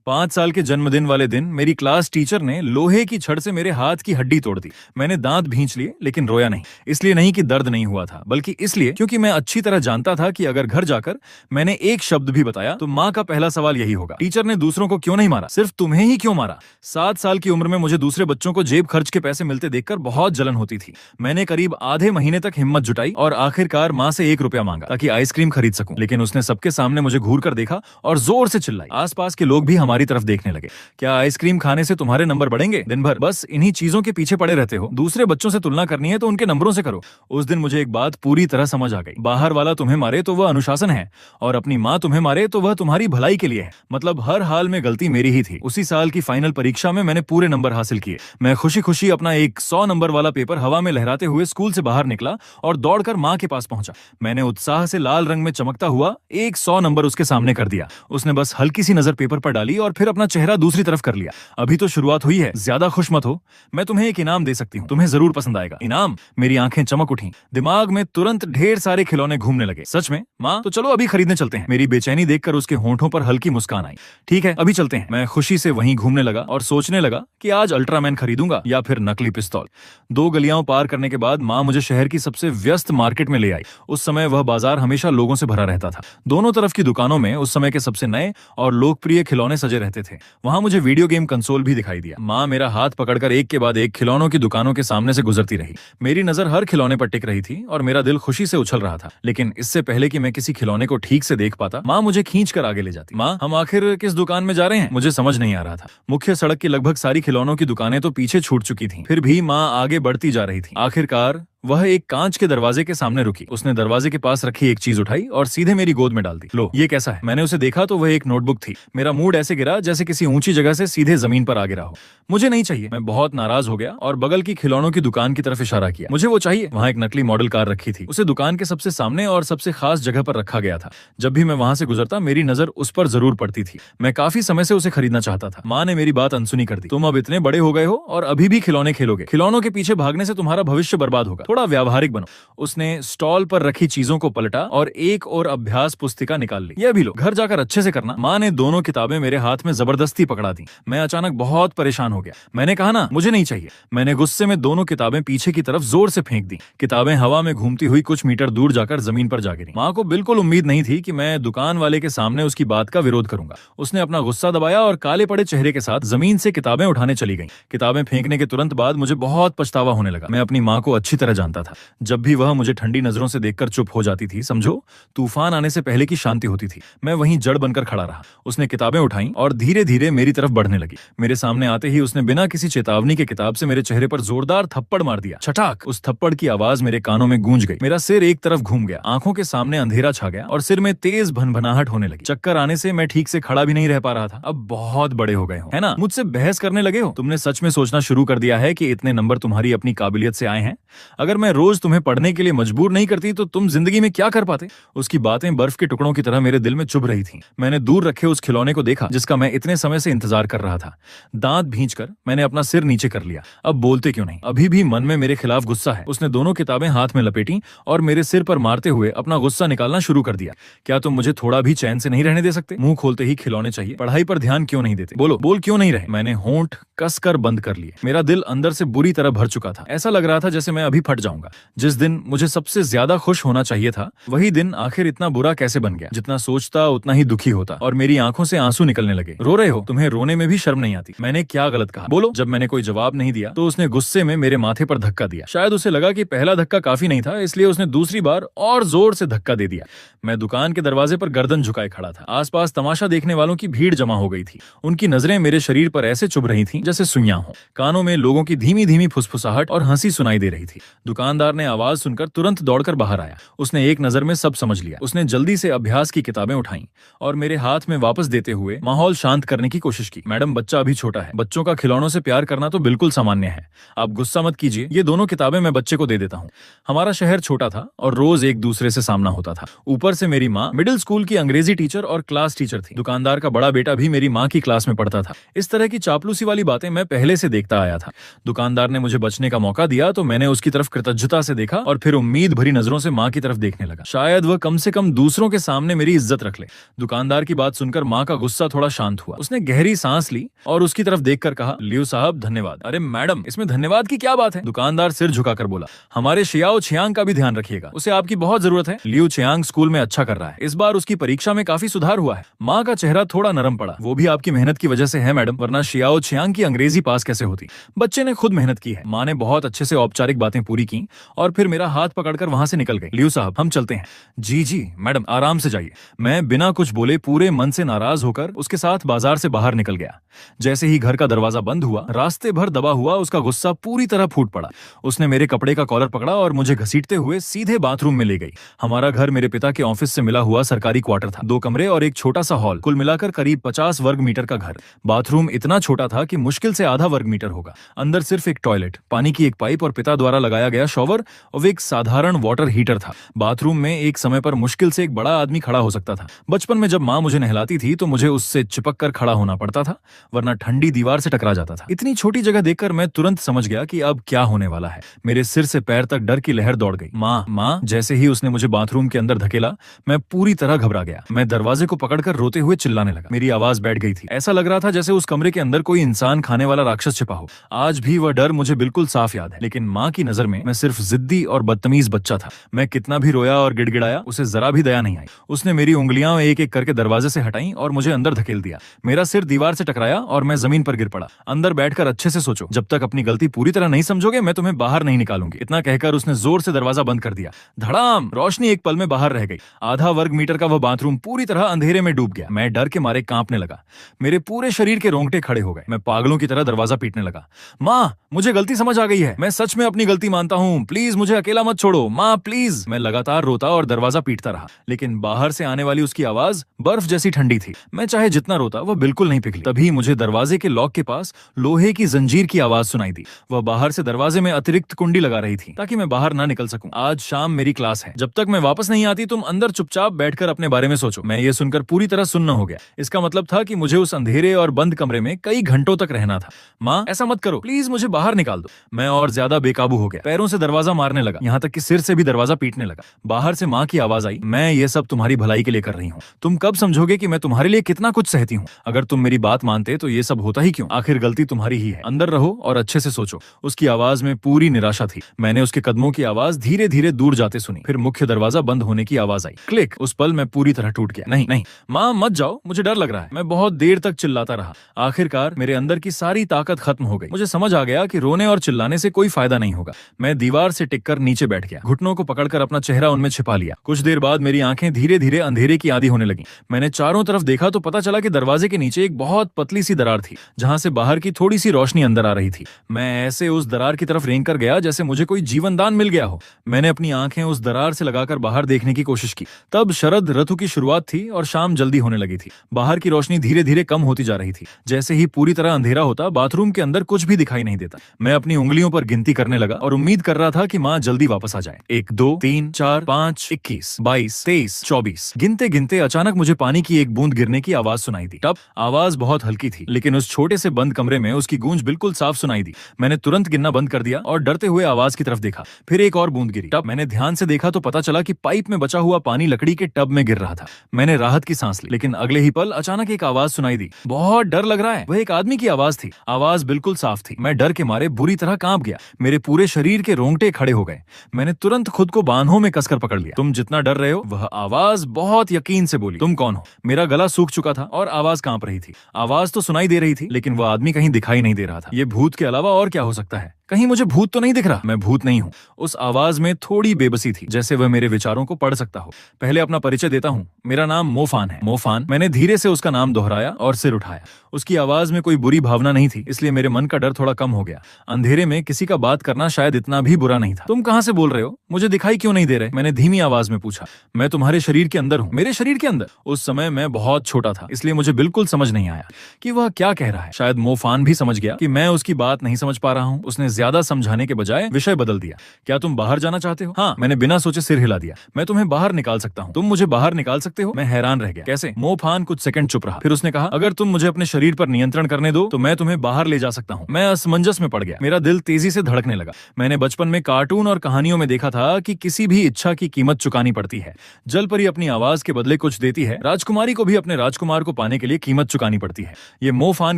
5 साल के जन्मदिन वाले दिन मेरी क्लास टीचर ने लोहे की छड़ से मेरे हाथ की हड्डी तोड़ दी। मैंने दांत भींच लिए लेकिन रोया नहीं। इसलिए नहीं कि दर्द नहीं हुआ था, बल्कि इसलिए क्योंकि मैं अच्छी तरह जानता था कि अगर घर जाकर मैंने एक शब्द भी बताया तो माँ का पहला सवाल यही होगा, टीचर ने दूसरों को क्यों नहीं मारा, सिर्फ तुम्हें ही क्यों मारा। 7 साल की उम्र में मुझे दूसरे बच्चों को जेब खर्च के पैसे मिलते देखकर बहुत जलन होती थी। मैंने करीब आधे महीने तक हिम्मत जुटाई और आखिरकार माँ से 1 रुपया मांगा ताकि आइसक्रीम खरीद सकूं। लेकिन उसने सबके सामने मुझे घूर कर देखा और जोर से चिल्लाई। आसपास के लोग भी हमारी तरफ देखने लगे। क्या आइसक्रीम खाने से तुम्हारे नंबर बढ़ेंगे? दिन भर बस इन्हीं चीजों के पीछे पड़े रहते हो। दूसरे बच्चों से तुलना करनी है तो उनके नंबरों से करो। उस दिन मुझे एक बात पूरी तरह समझ आ गई, बाहर वाला तुम्हें मारे तो वह अनुशासन है और अपनी माँ तुम्हें मारे तो वह तुम्हारी भलाई के लिए है। मतलब हर हाल में गलती मेरी ही थी। उसी साल की फाइनल परीक्षा में मैंने पूरे नंबर हासिल किए। मैं खुशी खुशी अपना एक 100 नंबर वाला पेपर हवा में लहराते हुए स्कूल से बाहर निकला और दौड़कर माँ के पास पहुंचा। मैंने उत्साह से लाल रंग में चमकता हुआ एक 100 नंबर उसके सामने कर दिया। उसने बस हल्की सी नजर पेपर पर डाली और फिर अपना चेहरा दूसरी तरफ कर लिया। अभी तो शुरुआत हुई है, ज्यादा खुश मत हो, मैं तुम्हें एक इनाम दे सकती हूँ, तुम्हें जरूर पसंद आएगा। इनाम? मेरी आंखें चमक उठी। दिमाग में तुरंत ढेर सारे खिलौने घूमने लगे। सच में? माँ, तो चलो अभी खरीदने चलते हैं। मेरी बेचैनी देखकर उसके होंठों पर हल्की मुस्कान आई। ठीक है, अभी चलते हैं। मैं खुशी से वहीं घूमने लगा और सोचने लगा कि आज अल्ट्रामैन खरीदूंगा या फिर नकली पिस्तौल। 2 गलियां पार करने के बाद माँ मुझे शहर की सबसे व्यस्त मार्केट में ले आई। उस समय वह बाजार हमेशा लोगों से भरा रहता था। दोनों तरफ की दुकानों में उस समय के सबसे नए और लोकप्रिय खिलौने सजे रहते थे। वहां मुझे वीडियो गेम कंसोल भी दिखाई दिया। माँ मेरा हाथ पकड़कर एक के बाद एक खिलौनों की दुकानों के सामने से गुजरती रही। मेरी नजर हर खिलौने पर टिक रही थी और मेरा दिल खुशी से उछल रहा था। लेकिन इससे पहले कि मैं किसी खिलौने को ठीक से देख पाता, माँ मुझे खींच कर आगे ले जाती। माँ, हम आखिर किस दुकान में जा रहे हैं? मुझे समझ नहीं आ रहा था। मुख्य सड़क की लगभग सारी खिलौनों की दुकानें तो पीछे छूट चुकी थीं। फिर भी माँ आगे बढ़ती जा रही थी। आखिरकार वह एक कांच के दरवाजे के सामने रुकी। उसने दरवाजे के पास रखी एक चीज उठाई और सीधे मेरी गोद में डाल दी। लो, ये कैसा है? मैंने उसे देखा तो वह एक नोटबुक थी। मेरा मूड ऐसे गिरा जैसे किसी ऊंची जगह से सीधे जमीन पर आ गिरा हो। मुझे नहीं चाहिए। मैं बहुत नाराज हो गया और बगल की खिलौनों की दुकान की तरफ इशारा किया। मुझे वो चाहिए। वहाँ एक नकली मॉडल कार रखी थी। उसे दुकान के सबसे सामने और सबसे खास जगह पर रखा गया था। जब भी मैं वहां से गुजरता मेरी नजर उस पर जरूर पड़ती थी। मैं काफी समय से उसे खरीदना चाहता था। माँ ने मेरी बात अनसुनी कर दी। तुम अब इतने बड़े हो गए हो और अभी भी खिलौने खेलोगे? खिलौनों के पीछे भागने से तुम्हारा भविष्य बर्बाद होगा। थोड़ा व्यावहारिक बनो। उसने स्टॉल पर रखी चीजों को पलटा और एक और अभ्यास पुस्तिका निकाल ली। यह भी लो, घर जाकर अच्छे से करना। माँ ने दोनों किताबें मेरे हाथ में जबरदस्ती पकड़ा दी। मैं अचानक बहुत परेशान हो गया। मैंने कहा ना, मुझे नहीं चाहिए। मैंने गुस्से में दोनों किताबें पीछे की तरफ जोर से फेंक दी। किताबें हवा में घूमती हुई कुछ मीटर दूर जाकर जमीन पर जा गिरी। माँ को बिल्कुल उम्मीद नहीं थी कि मैं दुकान वाले के सामने उसकी बात का विरोध करूंगा। उसने अपना गुस्सा दबाया और काले पड़े चेहरे के साथ जमीन से किताबें उठाने चली गई। किताबें फेंकने के तुरंत बाद मुझे बहुत पछतावा होने लगा। मैं अपनी माँ को अच्छी तरह जानता था। जब भी वह मुझे ठंडी नजरों से देखकर चुप हो जाती थी, समझो तूफान आने से पहले की शांति होती थी। मैं वहीं जड़ बनकर खड़ा रहा। उसने किताबें उठाई और धीरे धीरे मेरी तरफ बढ़ने लगी। मेरे सामने आते ही उसने बिना किसी चेतावनी के किताब से मेरे चेहरे पर जोरदार थप्पड़ मार दिया। छटाक! उस थप्पड़ की आवाज मेरे कानों में गूंज गई। मेरा सिर एक तरफ घूम गया, आंखों के सामने अंधेरा छा गया और सिर में तेज भनभनाहट होने लगी। चक्कर आने से मैं ठीक से खड़ा भी नहीं रह पा रहा था। अब बहुत बड़े हो गए हो, है ना? मुझसे बहस करने लगे हो? तुमने सच में सोचना शुरू कर दिया है कि इतने नंबर तुम्हारी अपनी काबिलियत से आए हैं? अगर मैं रोज तुम्हें पढ़ने के लिए मजबूर नहीं करती तो तुम जिंदगी में क्या कर पाते? उसकी बातें बर्फ के टुकड़ों की तरह मेरे दिल में चुभ रही थीं। मैंने दूर रखे उस खिलौने को देखा जिसका मैं इतने समय से इंतजार कर रहा था। दांत भींचकर मैंने अपना सिर नीचे कर लिया। अब बोलते क्यों नहीं? अभी भी मन में मेरे खिलाफ गुस्सा है। उसने दोनों किताबें हाथ में लपेटी और मेरे सिर पर मारते हुए अपना गुस्सा निकालना शुरू कर दिया। क्या तुम मुझे थोड़ा भी चैन से नहीं रहने दे सकते? मुंह खोलते ही खिलौने चाहिए, पढ़ाई पर ध्यान क्यों नहीं देते? बोलो, बोल क्यों नहीं रहे? मैंने होंठ कसकर बंद कर लिए। मेरा दिल अंदर से बुरी तरह भर चुका था। ऐसा लग रहा था जैसे मैं अभी फट जाऊंगा। जिस दिन मुझे सबसे ज्यादा खुश होना चाहिए था, वही दिन आखिर इतना बुरा कैसे बन गया? जितना सोचता उतना ही दुखी होता और मेरी आंखों से आंसू निकलने लगे। रो रहे हो? तुम्हें रोने में भी शर्म नहीं आती? मैंने क्या गलत कहा? बोलो। जब मैंने कोई जवाब नहीं दिया तो उसने गुस्से में मेरे माथे पर धक्का दिया। शायद उसे लगा कि पहला धक्का काफी नहीं था, इसलिए उसने दूसरी बार और जोर से धक्का दे दिया। मैं दुकान के दरवाजे पर गर्दन झुकाए खड़ा था। आसपास तमाशा देखने वालों की भीड़ जमा हो गई थी। उनकी नजरें मेरे शरीर पर ऐसे चुभ रही थीं जैसे सुइयां हों। कानों में लोगों की धीमी धीमी फुसफुसाहट और हंसी सुनाई दे रही थी। दुकानदार ने आवाज सुनकर तुरंत दौड़कर बाहर आया। उसने एक नजर में सब समझ लिया। उसने जल्दी से अभ्यास की किताबें उठाई और मेरे हाथ में वापस देते हुए माहौल शांत करने की कोशिश की। मैडम, बच्चा अभी छोटा है। बच्चों का खिलौनों से प्यार करना तो बिल्कुल सामान्य है। आप गुस्सा मत कीजिए। ये दोनों किताबें मैं बच्चे को दे देता हूँ। हमारा शहर छोटा था और रोज एक दूसरे से सामना होता था। ऊपर से मेरी माँ मिडिल स्कूल की अंग्रेजी टीचर और क्लास टीचर थी। दुकानदार का बड़ा बेटा भी मेरी माँ की क्लास में पढ़ता था। इस तरह की चापलूसी वाली बातें मैं पहले से देखता आया था। दुकानदार ने मुझे बचने का मौका दिया तो मैंने उसकी तरफ कृतज्ञता से देखा और फिर उम्मीद भरी नजरों से माँ की तरफ देखने लगा। शायद वह कम से कम दूसरों के सामने मेरी इज्जत रख ले। दुकानदार की बात सुनकर माँ का गुस्सा थोड़ा शांत हुआ। उसने गहरी सांस ली और उसकी तरफ देखकर कहा, लियो साहब धन्यवाद। अरे मैडम, इसमें धन्यवाद की क्या बात है? दुकानदार सिर झुकाकर बोला, हमारे शियाओ छियांग का भी ध्यान रखिएगा, उसे आपकी बहुत जरूरत है। लियो छियांग स्कूल में अच्छा कर रहा है, इस बार उसकी परीक्षा में काफी सुधार हुआ है। माँ का चेहरा थोड़ा नरम पड़ा। वो भी आपकी मेहनत की वजह से है मैडम, वरना शियाओ छियांग की अंग्रेजी पास कैसे होती? बच्चे ने खुद मेहनत की है। माँ ने बहुत अच्छे से औपचारिक बातें पूरी की और फिर मेरा हाथ पकड़कर वहां से निकल गई। लियो साहब हम चलते हैं। जी जी मैडम, आराम से जाइए। मैं बिना कुछ बोले पूरे मन से नाराज होकर उसके साथ बाजार से बाहर निकल गया। जैसे ही घर का दरवाजा बंद हुआ, रास्ते भर दबा हुआ उसका गुस्सा पूरी तरह फूट पड़ा। उसने मेरे कपड़े का कॉलर पकड़ा और मुझे घसीटते हुए सीधे बाथरूम में ले गई। हमारा घर मेरे पिता के ऑफिस से मिला हुआ सरकारी क्वार्टर था। 2 कमरे और एक छोटा सा हॉल, कुल मिलाकर करीब 50 वर्ग मीटर का घर। बाथरूम इतना छोटा था कि मुश्किल से आधा वर्ग मीटर होगा। अंदर सिर्फ एक टॉयलेट, पानी की एक पाइप और पिता द्वारा लगाया गया शॉवर और एक साधारण वाटर हीटर था। बाथरूम में एक समय पर मुश्किल से एक बड़ा आदमी खड़ा हो सकता था। बचपन में जब माँ मुझे नहलाती थी तो मुझे उससे चिपक कर खड़ा होना पड़ता था, वरना ठंडी दीवार से टकरा जाता था। इतनी छोटी जगह देखकर मैं तुरंत समझ गया कि अब क्या होने वाला है। मेरे सिर से पैर तक डर की लहर दौड़ गई। माँ, जैसे ही उसने मुझे बाथरूम के अंदर धकेला, मैं पूरी तरह घबरा गया। मैं दरवाजे को पकड़कर रोते हुए चिल्लाने लगा। मेरी आवाज बैठ गई थी। ऐसा लग रहा था जैसे उस कमरे के अंदर कोई इंसान खाने वाला राक्षस छिपा हो। आज भी वह डर मुझे बिल्कुल साफ याद है, लेकिन माँ की नजर में मैं सिर्फ जिद्दी और बदतमीज बच्चा था। मैं कितना भी रोया और गिड़गिड़ाया, उसे जरा भी दया नहीं आई। उसने मेरी उंगलियां एक एक करके दरवाजे से हटाई और मुझे अंदर धकेल दिया। मेरा सिर दीवार से टकराया और मैं जमीन पर गिर पड़ा। अंदर बैठकर अच्छे से सोचो, जब तक अपनी गलती पूरी तरह नहीं समझोगे मैं तुम्हें बाहर नहीं निकालूंगी। इतना कहकर उसने जोर से दरवाजा बंद कर दिया। धड़ाम! रोशनी एक पल में बाहर रह गई। आधा वर्ग मीटर का वह बाथरूम पूरी तरह अंधेरे में डूब गया। मैं डर के मारे कांपने लगा। मेरे पूरे शरीर के रोंगटे खड़े हो गए। मैं पागलों की तरह दरवाजा पीटने लगा। माँ, मुझे गलती समझ आ गई है। मैं सच में अपनी गलती मानता हूँ। प्लीज मुझे अकेला मत छोड़ो। माँ प्लीज। मैं लगातार रोता और दरवाजा पीटता रहा, लेकिन बाहर से आने वाली उसकी आवाज बर्फ जैसी ठंडी थी। मैं चाहे जितना रोता वह बिल्कुल नहीं पिघली। तभी मुझे दरवाजे के लॉक के पास लोहे की जंजीर की आवाज सुनाई दी। वह बाहर से दरवाजे में अतिरिक्त कुंडी लगा रही थी ताकि मैं बाहर ना निकल सकूं। आज शाम मेरी क्लास है, जब तक मैं वापस नहीं आती तुम अंदर चुपचाप बैठकर अपने बारे में सोचो। मैं ये सुनकर पूरी तरह सुन्न हो गया। इसका मतलब था कि मुझे उस अंधेरे और बंद कमरे में कई घंटों तक रहना था। माँ, ऐसा मत करो प्लीज, मुझे बाहर निकाल दो। मैं और ज्यादा बेकाबू हो गया। पैरों से दरवाजा मारने लगा, यहाँ तक कि सिर से भी दरवाजा पीटने लगा। बाहर से माँ की आवाज आई, मैं ये सब तुम्हारी भलाई के लिए कर रही हूँ। तुम कब समझोगे कि मैं तुम्हारे लिए कितना कुछ सहती हूँ? अगर तुम मेरी बात मानते तो ये सब होता ही क्यों? आखिर गलती तुम्हारी ही है। अंदर रहो और अच्छे से सोचो। उसकी आवाज में पूरी निराशा थी। मैंने उसके कदमों की आवाज धीरे धीरे दूर जाते सुनी। फिर मुख्य दरवाजा बंद होने की आवाज आई। क्लिक! उस पल मैं पूरी तरह टूट गया। नहीं नहीं माँ, मत जाओ, मुझे डर लग रहा है। मैं बहुत देर तक चिल्लाता रहा। आखिरकार मेरे अंदर की सारी ताकत खत्म हो गई। मुझे समझ आ गया कि रोने और चिल्लाने से कोई फायदा नहीं होगा। मैं दीवार से टिककर नीचे बैठ गया, घुटनों को पकड़कर अपना चेहरा उनमें छिपा लिया। कुछ देर बाद मेरी आंखें धीरे धीरे अंधेरे की आदी होने लगी। मैंने चारों तरफ देखा तो पता चला कि दरवाजे के नीचे एक बहुत पतली सी दरार थी, जहां से बाहर की थोड़ी सी रोशनी अंदर आ रही थी। मैं ऐसे उस दरार की तरफ रेंग कर गया जैसे मुझे कोई जीवन दान मिल गया हो। मैंने अपनी आंखें उस दरार से लगाकर बाहर देखने की कोशिश की। तब शरद ऋतु की शुरुआत थी और शाम जल्दी होने लगी थी। बाहर की रोशनी धीरे धीरे कम होती जा रही थी। जैसे ही पूरी तरह अंधेरा होता, बाथरूम के अंदर कुछ भी दिखाई नहीं देता। मैं अपनी उंगलियों पर गिनती करने लगा और उम्मीद कर रहा था कि माँ जल्दी वापस आ जाए। 1 2 3 4 5 21 22 23 24। गिनते गिनते अचानक मुझे पानी की एक बूंद गिरने की आवाज सुनाई दी। तब आवाज बहुत हल्की थी, लेकिन उस छोटे से बंद कमरे में उसकी गूंज बिल्कुल साफ सुनाई दी। मैंने तुरंत गिनना बंद कर दिया और डरते हुए आवाज की तरफ देखा। फिर एक और बूंद गिरी। तब मैंने ध्यान से देखा तो पता चला कि पाइप में बचा हुआ पानी लकड़ी के टब में गिर रहा था। मैंने राहत की सांस ली, लेकिन अगले ही पल अचानक एक आवाज सुनाई दी। बहुत डर लग रहा है। वह एक आदमी की आवाज थी। आवाज बिल्कुल साफ थी। मैं डर के मारे बुरी तरह कांप गया। मेरे पूरे शरीर के रोंगटे खड़े हो गए। मैंने तुरंत खुद को बांहों में कसकर पकड़ लिया। तुम जितना डर रहे हो, वह आवाज बहुत यकीन से बोली। तुम कौन हो? मेरा गला सूख चुका था और आवाज कांप रही थी। आवाज तो सुनाई दे रही थी, लेकिन वह आदमी कहीं दिखाई नहीं दे रहा था। ये भूत के अलावा और क्या हो सकता है? कहीं मुझे भूत तो नहीं दिख रहा? मैं भूत नहीं हूँ। उस आवाज में थोड़ी बेबसी थी, जैसे वह मेरे विचारों को पढ़ सकता हो। पहले अपना परिचय देता हूँ। मेरा नाम मोफान है। मोफान। मैंने धीरे से उसका नाम दोहराया और सिर उठाया। उसकी आवाज में कोई बुरी भावना नहीं थी, इसलिए मेरे मन का डर थोड़ा कम हो गया। अंधेरे में किसी का बात करना शायद इतना भी बुरा नहीं था। तुम कहाँ से बोल रहे हो? मुझे दिखाई क्यों नहीं दे रहे? मैंने धीमी आवाज में पूछा। मैं तुम्हारे शरीर के अंदर हूँ। मेरे शरीर के अंदर? उस समय मैं बहुत छोटा था, इसलिए मुझे बिल्कुल समझ नहीं आया कि वह क्या कह रहा है। शायद मोफान भी समझ गया कि मैं उसकी बात नहीं समझ पा रहा हूँ। उसने ज्यादा समझाने के बजाय विषय बदल दिया। क्या तुम बाहर जाना चाहते हो? हाँ, मैंने बिना सोचे सिर हिला दिया। मैं तुम्हें बाहर निकाल सकता हूँ। तुम मुझे बाहर निकाल सकते हो? मैं हैरान रह गया। कैसे? मो फान कुछ सेकंड चुप रहा, फिर उसने कहा, अगर तुम मुझे अपने शरीर पर नियंत्रण करने दो तो मैं तुम्हें बाहर ले जा सकता हूँ। मैं असमंजस में पड़ गया। मेरा दिल तेजी से धड़कने लगा। मैंने बचपन में कार्टून और कहानियों में देखा था कि किसी भी इच्छा की कीमत चुकानी पड़ती है। जल परी अपनी आवाज के बदले कुछ देती है, राजकुमारी को भी अपने राजकुमार को पाने के लिए कीमत चुकानी पड़ती है। ये मो फान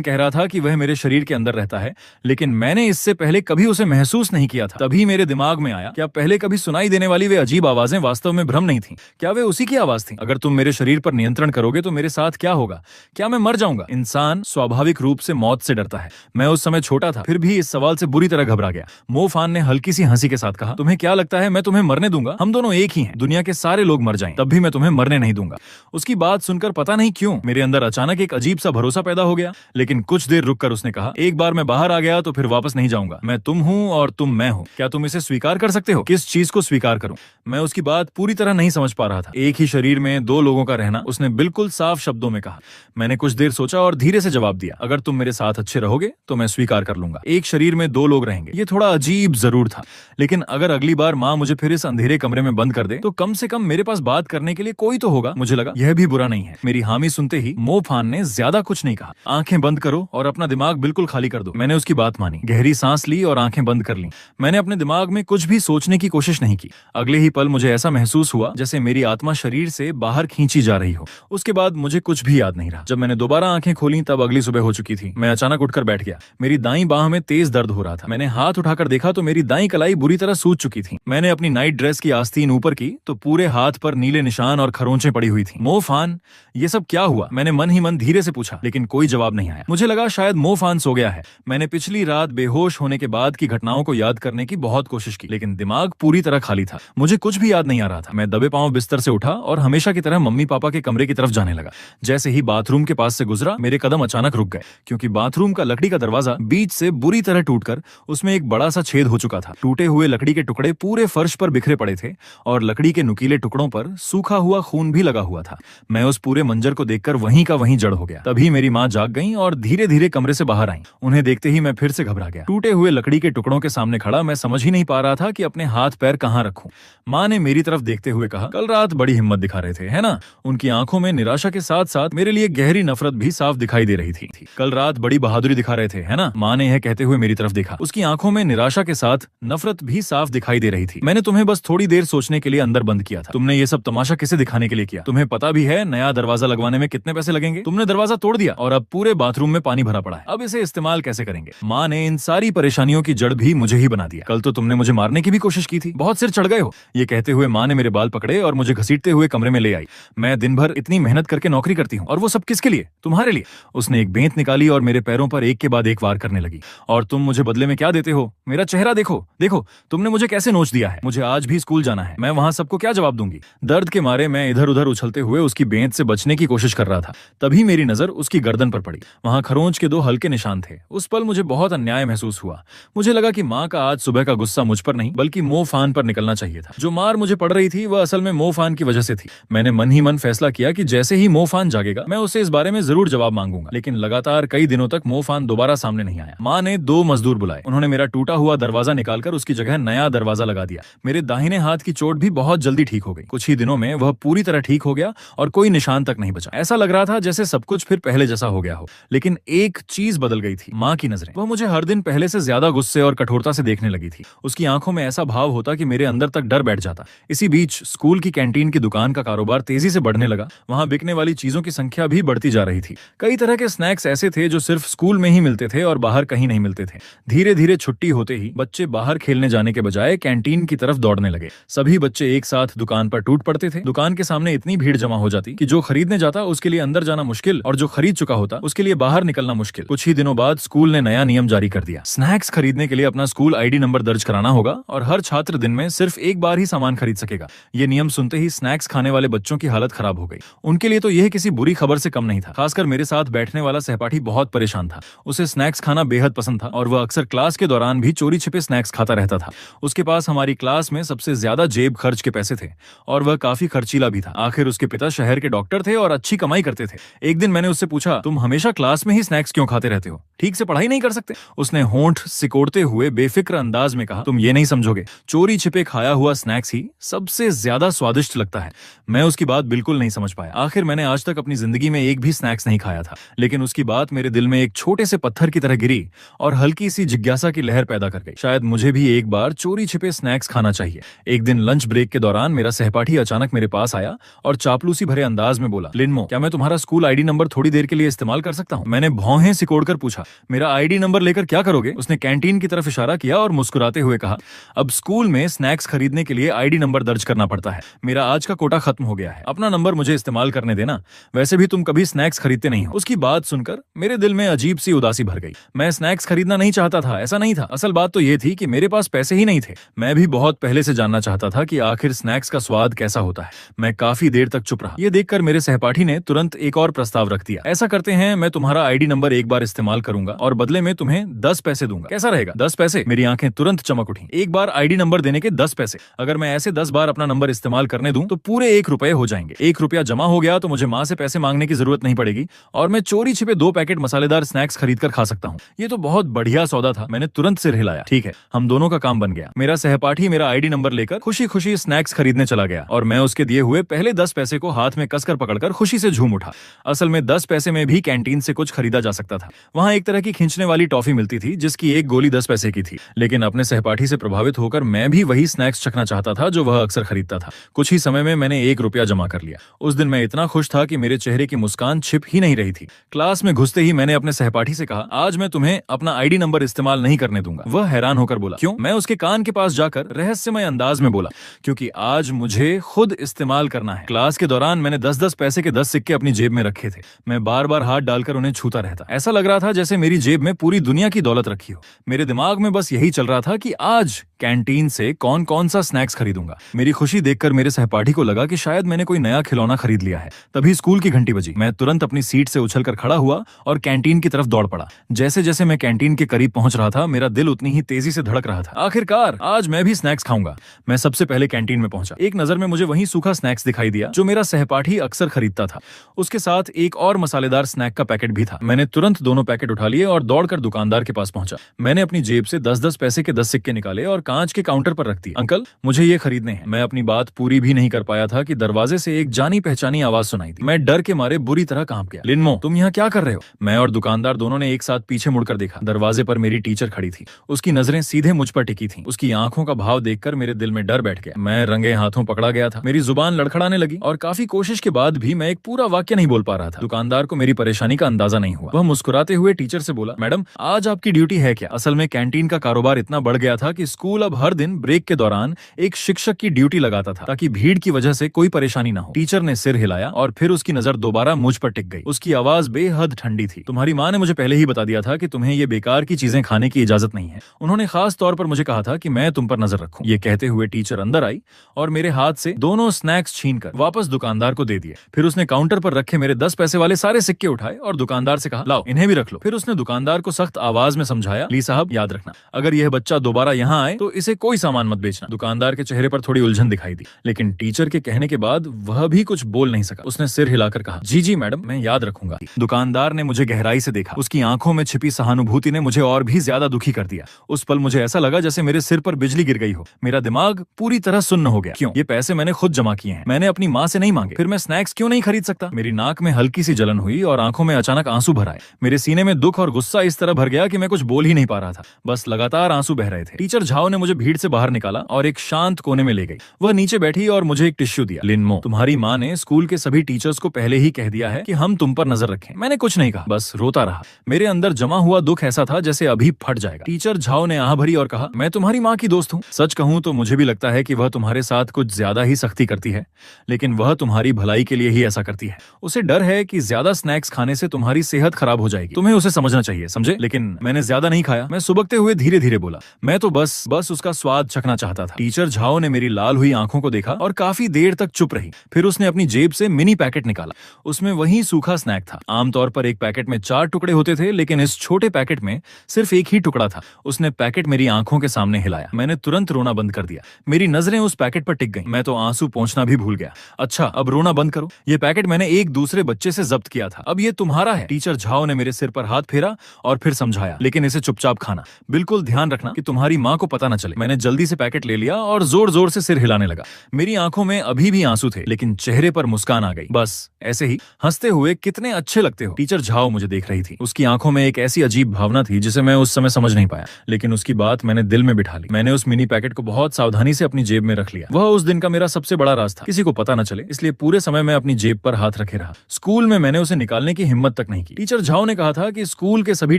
कह रहा था कि वह मेरे शरीर के अंदर रहता है, लेकिन मैंने इससे पहले कभी उसे महसूस नहीं किया था। तभी मेरे दिमाग में आया, क्या पहले कभी सुनाई देने वाली वे अजीब आवाजें वास्तव में भ्रम नहीं थी? क्या वे उसी की आवाज थी? अगर तुम मेरे शरीर पर नियंत्रण करोगे तो मेरे साथ क्या होगा? क्या मैं मर जाऊंगा? इंसान स्वाभाविक रूप से मौत से डरता है। मैं उस समय छोटा था, फिर भी इस सवाल से बुरी तरह घबरा गया। मो फान ने हल्की सी हंसी के साथ कहा, तुम्हें क्या लगता है मैं तुम्हें मरने दूंगा? हम दोनों एक ही हैं। दुनिया के सारे लोग मर जाएं, तब भी मैं तुम्हें मरने नहीं दूंगा। उसकी बात सुनकर पता नहीं क्यों मेरे अंदर अचानक एक अजीब सा भरोसा पैदा हो गया। लेकिन कुछ देर रुककर उसने कहा, एक बार मैं बाहर आ गया तो फिर वापस नहीं जाऊंगा। मैं तुम हूं और तुम मैं हूं। क्या तुम इसे स्वीकार कर सकते हो? किस चीज को स्वीकार करूं? मैं उसकी बात पूरी तरह नहीं समझ पा रहा था। एक ही शरीर में दो लोगों का रहना, उसने बिल्कुल साफ शब्दों में कहा। मैंने कुछ देर सोचा और धीरे से जवाब दिया, अगर तुम मेरे साथ अच्छे रहोगे तो मैं स्वीकार कर लूंगा। एक शरीर में दो लोग रहेंगे, ये थोड़ा अजीब जरूर था, लेकिन अगर अगली बार माँ मुझे फिर इस अंधेरे कमरे में बंद कर दे तो कम से कम मेरे पास बात करने के लिए कोई तो होगा। मुझे लगा यह भी बुरा नहीं है। मेरी हामी सुनते ही मो फान ने ज्यादा कुछ नहीं कहा। आंखें बंद करो और अपना दिमाग बिल्कुल खाली कर दो। मैंने उसकी बात मानी, गहरी सांस ली और आंखें बंद कर ली। मैंने अपने दिमाग में कुछ भी सोचने की कोशिश नहीं की। अगले ही पल मुझे ऐसा महसूस हुआ जैसे मेरी आत्मा शरीर से बाहर खींची जा रही हो। उसके बाद मुझे कुछ भी याद नहीं रहा। जब मैंने दोबारा आंखें खोली तब अगली सुबह हो चुकी थी। मैं अचानक उठकर बैठ गया। मेरी दाईं बाह में तेज दर्द हो रहा था। मैंने हाथ उठाकर देखा तो मेरी दाईं कलाई बुरी तरह सूज चुकी थी। मैंने अपनी नाइट ड्रेस की आस्तीन ऊपर की तो पूरे हाथ पर नीले निशान और खरोंचें पड़ी हुई थी। मो फान, ये सब क्या हुआ? मैंने मन ही मन धीरे से पूछा, लेकिन कोई जवाब नहीं आया। मुझे लगा शायद मो फान सो गया है। मैंने पिछली रात बेहोश होने के बाद की घटनाओं को याद करने की बहुत कोशिश की, लेकिन दिमाग पूरी तरह खाली था। मुझे कुछ भी याद नहीं आ रहा था। मैं दबे पांव बिस्तर से उठा और हमेशा की तरह मम्मी पापा के कमरे की तरफ जाने लगा। जैसे ही बाथरूम के पास से गुजरा, मेरे कदम अचानक रुक गए, क्योंकि बाथरूम का लकड़ी का दरवाजा बीच से बुरी तरह टूटकर उसमें एक बड़ा सा छेद हो चुका था। टूटे हुए लकड़ी के टुकड़े पूरे फर्श पर बिखरे पड़े थे और लकड़ी के नुकीले टुकड़ों पर सूखा हुआ खून भी लगा हुआ था। मैं उस पूरे मंजर को देखकर वहीं का वहीं जड़ हो गया। तभी मेरी माँ जाग गईं और धीरे धीरे कमरे से बाहर आईं। उन्हें देखते ही मैं फिर से घबरा गया। टूटे हुए लकड़ी के टुकड़ों के सामने खड़ा मैं समझ ही नहीं पा रहा था कि अपने हाथ पैर कहाँ रखूं। माँ ने मेरी तरफ देखते हुए कहा, कल रात बड़ी हिम्मत दिखा रहे थे, है ना? उनकी आंखों में निराशा के साथ साथ मेरे लिए गहरी नफरत भी साफ दिखाई दे रही थी। कल रात बड़ी बहादुरी दिखा रहे थे, है ना? माँ ने यह कहते हुए मेरी तरफ देखा। उसकी आंखों में निराशा के साथ नफरत भी साफ दिखाई दे रही थी। मैंने तुम्हें बस थोड़ी देर सोचने के लिए अंदर बंद किया था। तुमने ये सब तमाशा किसे दिखाने के लिए किया? तुम्हें पता भी है नया दरवाजा लगवाने में कितने पैसे लगेंगे? तुमने दरवाजा तोड़ दिया और अब पूरे बाथरूम में पानी भरा पड़ा है। अब इसे इस्तेमाल कैसे करेंगे? माँ ने इन सारी परेशानियों की जड़ भी मुझे ही बना दिया। कल तो तुमने मुझे मारने की भी कोशिश की थी, बहुत सिर चढ़ गए हो। ये कहते हुए माँ ने मेरे बाल पकड़े और मुझे घसीटते हुए कमरे में ले आई। मैं दिन भर इतनी मेहनत करके नौकरी करती हूँ और वो सब किसके लिए? तुम्हारे लिए। उसने एक बेंत निकाली और मेरे पैरों पर एक के बाद एक वार करने लगी। और तुम मुझे बदले में क्या देते हो? मेरा चेहरा देखो, देखो तुमने मुझे कैसे नोच दिया है। मुझे आज भी स्कूल जाना है। मैं वहां सबको क्या जवाब दूंगी? दर्द के मारे मैं इधर उधर उछलते हुए उसकी बेंत से बचने की कोशिश कर रहा था। तभी मेरी नजर उसकी गर्दन पर पड़ी। वहां खरोंच के दो हल्के निशान थे। उस पल मुझे बहुत अन्याय महसूस हुआ। मुझे लगा कि माँ का आज सुबह का गुस्सा मुझ पर नहीं बल्कि मो फान पर निकलना चाहिए था। जो मार मुझे पड़ रही थी वह असल में मो फान की वजह से थी। मैंने मन ही मन फैसला किया कि जैसे ही मो फान जागेगा मैं उससे इस बारे में जरूर जवाब मांगूंगा। लेकिन लगातार कई दिनों तक मो फान दोबारा सामने नहीं आया। माँ ने दो मजदूर बुलाए। उन्होंने मेरा टूटा हुआ दरवाजा निकालकर उसकी जगह नया दरवाजा लगा दिया। मेरे दाहिने हाथ की चोट भी बहुत जल्दी ठीक हो गई। कुछ ही दिनों में वह पूरी तरह ठीक हो गया और कोई निशान तक नहीं बचा। ऐसा लग रहा था जैसे सब कुछ फिर पहले जैसा हो गया हो। लेकिन एक चीज बदल गई थी, माँ की नजरें। वह मुझे हर दिन पहले से ज्यादा गुस्से और कठोरता से देखने लगी थी। उसकी आंखों में ऐसा भाव होता कि मेरे अंदर तक डर बैठ जाता। इसी बीच स्कूल की कैंटीन की दुकान का कारोबार तेजी से बढ़ने लगा। वहां बिकने वाली चीजों की संख्या भी बढ़ती जा रही थी। कई तरह के स्नैक्स ऐसे थे जो सिर्फ स्कूल में ही मिलते थे और बाहर कहीं नहीं मिलते थे। धीरे धीरे छुट्टी होते ही बच्चे बाहर खेलने जाने के बजाय कैंटीन की तरफ दौड़ने लगे। सभी बच्चे एक साथ दुकान पर टूट पड़ते थे। दुकान के सामने इतनी भीड़ जमा हो जाती कि जो खरीदने जाता उसके लिए अंदर जाना मुश्किल और जो खरीद चुका होता उसके लिए बाहर निकलना मुश्किल। कुछ ही दिनों बाद स्कूल ने नया नियम जारी कर दिया। स्नैक्स खरीदने के लिए अपना स्कूल आईडी नंबर दर्ज कराना होगा और हर छात्र दिन में सिर्फ एक बार ही सामान खरीद सकेगा। ये नियम सुनते ही स्नैक्स खाने वाले बच्चों की हालत खराब हो गई। उनके लिए तो यह किसी बुरी खबर से कम नहीं था। खासकर मेरे साथ बैठने वाला सहपाठी बहुत परेशान था। उसे स्नैक्स खाना बेहद पसंद था और वह अक्सर क्लास के दौरान भी चोरी छिपे स्नैक्स खाता रहता था। उसके पास हमारी क्लास में सबसे ज्यादा जेब खर्च के पैसे थे और वह काफी खर्चीला भी था। आखिर उसके पिता शहर के डॉक्टर थे और अच्छी कमाई करते थे। एक दिन मैंने उससे पूछा, तुम हमेशा क्लास में ही स्नैक्स क्यों खाते रहते हो? ठीक से पढ़ाई नहीं कर सकते? उसने होंठ सिकोड़ते हुए बेफिक्र अंदाज में कहा, तुम ये नहीं समझोगे, चोरी छिपे खाया हुआ स्नैक्स ही सबसे ज्यादा स्वादिष्ट लगता है। मैं उसकी बात बिल्कुल नहीं समझ पाया। आखिर मैंने आज तक अपनी जिंदगी में एक भी स्नैक्स नहीं खाया था, लेकिन उसकी बात मेरे दिल में एक छोटे से पत्थर की तरह गिरी और हल्की सी जिज्ञासा की लहर पैदा कर गई। शायद मुझे भी एक बार चोरी छिपे स्नैक्स खाना चाहिए। एक दिन लंच ब्रेक के दौरान मेरा सहपाठी अचानक मेरे पास आया और चापलूसी भरे अंदाज में बोला, लिनमो, क्या मैं तुम्हारा स्कूल आईडी नंबर थोड़ी देर के लिए इस्तेमाल कर सकता हूँ? मैंने भौहें सिकोड़कर पूछा, मेरा आईडी नंबर लेकर क्या करोगे? उसने कैंटीन की तरफ इशारा किया और मुस्कुराते हुए कहा, अब स्कूल में स्नैक्स खरीदने के लिए आईडी नंबर दर्ज करना पड़ता है। मेरा आज का कोटा खत्म हो गया है, अपना नंबर मुझे इस्तेमाल करने देना। वैसे भी तुम कभी स्नैक्स खरीदते नहीं हो। उसकी बात सुनकर मेरे दिल में अजीब सी उदासी भर गई। मैं स्नैक्स खरीदना नहीं चाहता था, ऐसा नहीं था। असल बात तो ये थी कि मेरे पास पैसे ही नहीं थे। मैं भी बहुत पहले से जानना चाहता था कि आखिर स्नैक्स का स्वाद कैसा होता है। मैं काफी देर तक चुप रहा। ये देखकर मेरे सहपाठी ने तुरंत एक और प्रस्ताव रख दिया, ऐसा करते हैं, मैं तुम्हारा आईडी नंबर एक बार इस्तेमाल करूंगा और बदले में तुम्हें 10 पैसे दूंगा। कैसा रहेगा? 10 पैसे? मेरी आंखें तुरंत चमक उठी। एक बार आईडी नंबर देने के 10 पैसे। अगर मैं ऐसे 10 बार अपना नंबर इस्तेमाल करने दूं तो पूरे 1 रुपए हो जाएंगे। 1 रुपया जमा हो गया तो मुझे माँ से पैसे मांगने की जरूरत नहीं पड़ेगी और मैं चोरी छिपे 2 पैकेट मसालेदार स्नैक्स खरीद कर खा सकता हूँ। ये तो बहुत बढ़िया सौदा था। मैंने तुरंत सिर हिलाया। ठीक है, हम दोनों का काम बन गया। मेरा सहपाठी मेरा आईडी नंबर लेकर खुशी खुशी स्नैक्स खरीदने चला गया और मैं उसके दिए हुए पहले 10 पैसे को हाथ में कसकर पकड़कर खुशी से झूम उठा। असल में 10 पैसे में भी कैंटीन से कुछ खरीदा जा सकता था। वहां एक तरह की खींचने वाली टॉफी मिलती थी जिसकी एक गोली 10 पैसे की थी। लेकिन अपने सहपाठी से प्रभावित होकर मैं भी वही स्नैक्स चखना चाहता था जो वह अक्सर खरीदता था। कुछ ही समय में मैंने 1 रुपया जमा कर लिया। उस दिन मैं इतना खुश था कि मेरे चेहरे की मुस्कान छिप ही नहीं रही थी। क्लास में घुसते ही मैंने अपने सहपाठी से कहा, आज मैं तुम्हें अपना आईडी नंबर इस्तेमाल नहीं करने दूंगा। वह हैरान होकर बोला, क्यों? मैं उसके कान के पास जाकर रहस्यमय अंदाज में बोला, क्योंकि आज मुझे खुद इस्तेमाल करना है। क्लास के दौरान मैंने 10-10 पैसे के 10 सिक्के अपनी जेब में रखे थे। मैं बार बार हाथ डालकर उन्हें छूता रहता। ऐसा लग रहा था जैसे मेरी जेब में पूरी दुनिया की दौलत रखी हो। मेरे दिमाग में बस यही चल रहा था कि आज कैंटीन से कौन कौन सा स्नैक्स खरीदूंगा। मेरी खुशी देखकर मेरे सहपाठी को लगा कि शायद मैंने कोई नया खिलौना खरीद लिया है। तभी स्कूल की घंटी बजी। मैं तुरंत अपनी सीट से उछलकर खड़ा हुआ और कैंटीन की तरफ दौड़ पड़ा। जैसे जैसे मैं कैंटीन के करीब पहुंच रहा था, मेरा दिल उतनी ही तेजी से धड़क रहा था। आखिरकार आज मैं भी स्नैक्स खाऊंगा। मैं सबसे पहले कैंटीन में पहुंचा। एक नजर में मुझे वही सूखा स्नैक्स दिखाई दिया जो मेरा सहपाठी अक्सर खरीदता था। उसके साथ एक और मसालेदार स्नैक का पैकेट भी था। मैंने तुरंत दोनों पैकेट उठा लिए और दौड़कर दुकानदार के पास पहुंचा। मैंने अपनी जेब से 10-10 पैसे के 10 सिक्के निकाले और कांच के काउंटर पर रख दिए। अंकल, मुझे ये खरीदने हैं। मैं अपनी बात पूरी भी नहीं कर पाया था कि दरवाजे से एक जानी पहचानी आवाज सुनाई दी। मैं डर के मारे बुरी तरह कांप गया। लिनमो, तुम यहाँ क्या कर रहे हो? मैं और दुकानदार दोनों ने एक साथ पीछे मुड़कर देखा। दरवाजे पर मेरी टीचर खड़ी थी। उसकी नजरें सीधे मुझ पर टिकी थीं। उसकी आंखों का भाव देखकर मेरे दिल में डर बैठ गया। मैं रंगे हाथों पकड़ा गया था। मेरी जुबान लड़खड़ाने लगी और काफी कोशिश के बाद भी मैं एक पूरा वाक्य नहीं बोल पा रहा था। दुकानदार को मेरी परेशानी का अंदाजा नहीं हुआ। वह मुस्कुराते हुए टीचर से बोला, मैडम, आज आपकी ड्यूटी है क्या? असल में कैंटीन का कारोबार इतना बढ़ गया था कि स्कूल अब हर दिन ब्रेक के दौरान एक शिक्षक की ड्यूटी लगाता था ताकि भीड़ की वजह से कोई परेशानी ना हो। टीचर ने सिर हिलाया और फिर उसकी नजर दोबारा मुझ पर टिक गई। उसकी आवाज बेहद ठंडी थी। तुम्हारी माँ ने मुझे पहले ही बता दिया था कि तुम्हें ये बेकार की चीजें खाने की इजाजत नहीं है। उन्होंने खास तौर पर मुझे कहा था कि मैं तुम पर नजर रखूं। ये कहते हुए टीचर अंदर आई और मेरे हाथ से दोनों स्नैक्स छीनकर वापस दुकानदार को दे दिए। फिर उसने काउंटर पर रखे मेरे 10 पैसे वाले सारे सिक्के उठाए और दुकानदार से कहा, लाओ, इन्हें भी रख लो। फिर उसने दुकानदार को सख्त आवाज में समझाया, ली साहब, याद रखना, अगर यह बच्चा दोबारा यहाँ आए तो इसे कोई सामान मत बेचना। दुकानदार के चेहरे पर थोड़ी उलझन दिखाई दी, लेकिन टीचर के कहने के बाद वह भी कुछ बोल नहीं सका। उसने सिर हिलाकर कहा, जी जी मैडम, मैं याद रखूंगा। दुकानदार ने मुझे गहराई से देखा। उसकी आंखों में छिपी सहानुभूति ने मुझे और भी ज्यादा दुखी कर दिया। उस पल मुझे ऐसा लगा जैसे मेरे सिर पर बिजली गिर गई हो। मेरा दिमाग पूरी तरह सुन्न हो गया। क्यों? ये पैसे मैंने खुद जमा किए हैं। मैंने अपनी माँ से नहीं मांगे। फिर मैं स्नैक्स क्यों नहीं खरीद सकता? मेरी नाक में हल्की सी जलन हुई और आंखों में अचानक आंसू भर आए। मेरे सीने में दुख और गुस्सा इस तरह भर गया कि मैं कुछ बोल ही नहीं पा रहा था। बस लगातार आंसू बह रहे थे। टीचर झाओ ने मुझे भीड़ से बाहर निकाला और एक शांत कोने में ले गई। वह नीचे बैठी और मुझे एक टिश्यू दिया। लिनमो, तुम्हारी माँ ने स्कूल के सभी टीचर्स को पहले ही कह दिया है कि हम तुम पर नजर रखें। मैंने कुछ नहीं कहा, बस रोता रहा। मेरे अंदर जमा हुआ दुख ऐसा था जैसे अभी फट जाएगा। टीचर झाओ ने आह भरी और कहा, मैं तुम्हारी माँ की दोस्त हूँ। सच कहूँ तो मुझे भी लगता है कि वह तुम्हारे साथ कुछ ज्यादा ही सख्ती करती है, लेकिन वह तुम्हारी भलाई के लिए ही ऐसा करती है। उसे डर है कि ज्यादा स्नैक्स खाने से तुम्हारी सेहत खराब हो जाएगी। तुम्हें उसे समझना चाहिए, समझे? लेकिन मैंने ज्यादा नहीं खाया। मैं सुबकते हुए धीरे धीरे बोला, मैं तो बस बस उसका स्वाद चखना चाहता था। टीचर झाओ ने मेरी लाल हुई आंखों को देखा और काफी देर तक चुप रही। फिर उसने अपनी जेब से मिनी पैकेट निकाला। उसमें वही सूखा स्नैक था। आमतौर पर एक पैकेट में 4 टुकड़े होते थे, लेकिन इस छोटे पैकेट में सिर्फ एक ही टुकड़ा था। उसने पैकेट मेरी आंखों के सामने हिलाया। मैंने तुरंत रोना बंद कर दिया। मेरी नजरें उस पैकेट पर टिक गईं। मैं तो आंसू पोंछना भी भूल गया। अच्छा, अब रोना बंद करो। ये पैकेट मैंने एक दूसरे बच्चे से जब्त किया था। अब ये तुम्हारा है। टीचर झाओ ने मेरे सिर पर हाथ फेरा और फिर समझाया, लेकिन इसे चुपचाप खाना। बिल्कुल ध्यान रखना कि तुम्हारी माँ को पता न चले। मैंने जल्दी से पैकेट ले लिया और जोर जोर से सिर हिलाने लगा। मेरी आंखों में अभी भी आंसू थे, लेकिन चेहरे पर मुस्कान आ गई। बस ऐसे ही हंसते हुए कितने अच्छे लगते हो। टीचर झाओ मुझे देख रही थी। उसकी आंखों में एक ऐसी अजीब भावना थी जिसे मैं उस समय समझ नहीं पाया, लेकिन उसकी बात मैंने दिल में बिठा ली। मैंने उस मिनी पैकेट को बहुत सावधानी से अपनी जेब में रख लिया। वह उस दिन का मेरा सबसे बड़ा राज था। किसी को पता न चले, इसलिए पूरे समय मैं अपनी जेब पर हाथ रखे रहा। स्कूल में मैंने उसे निकालने की हिम्मत तक नहीं की। टीचर झाओ ने कहा था कि स्कूल के सभी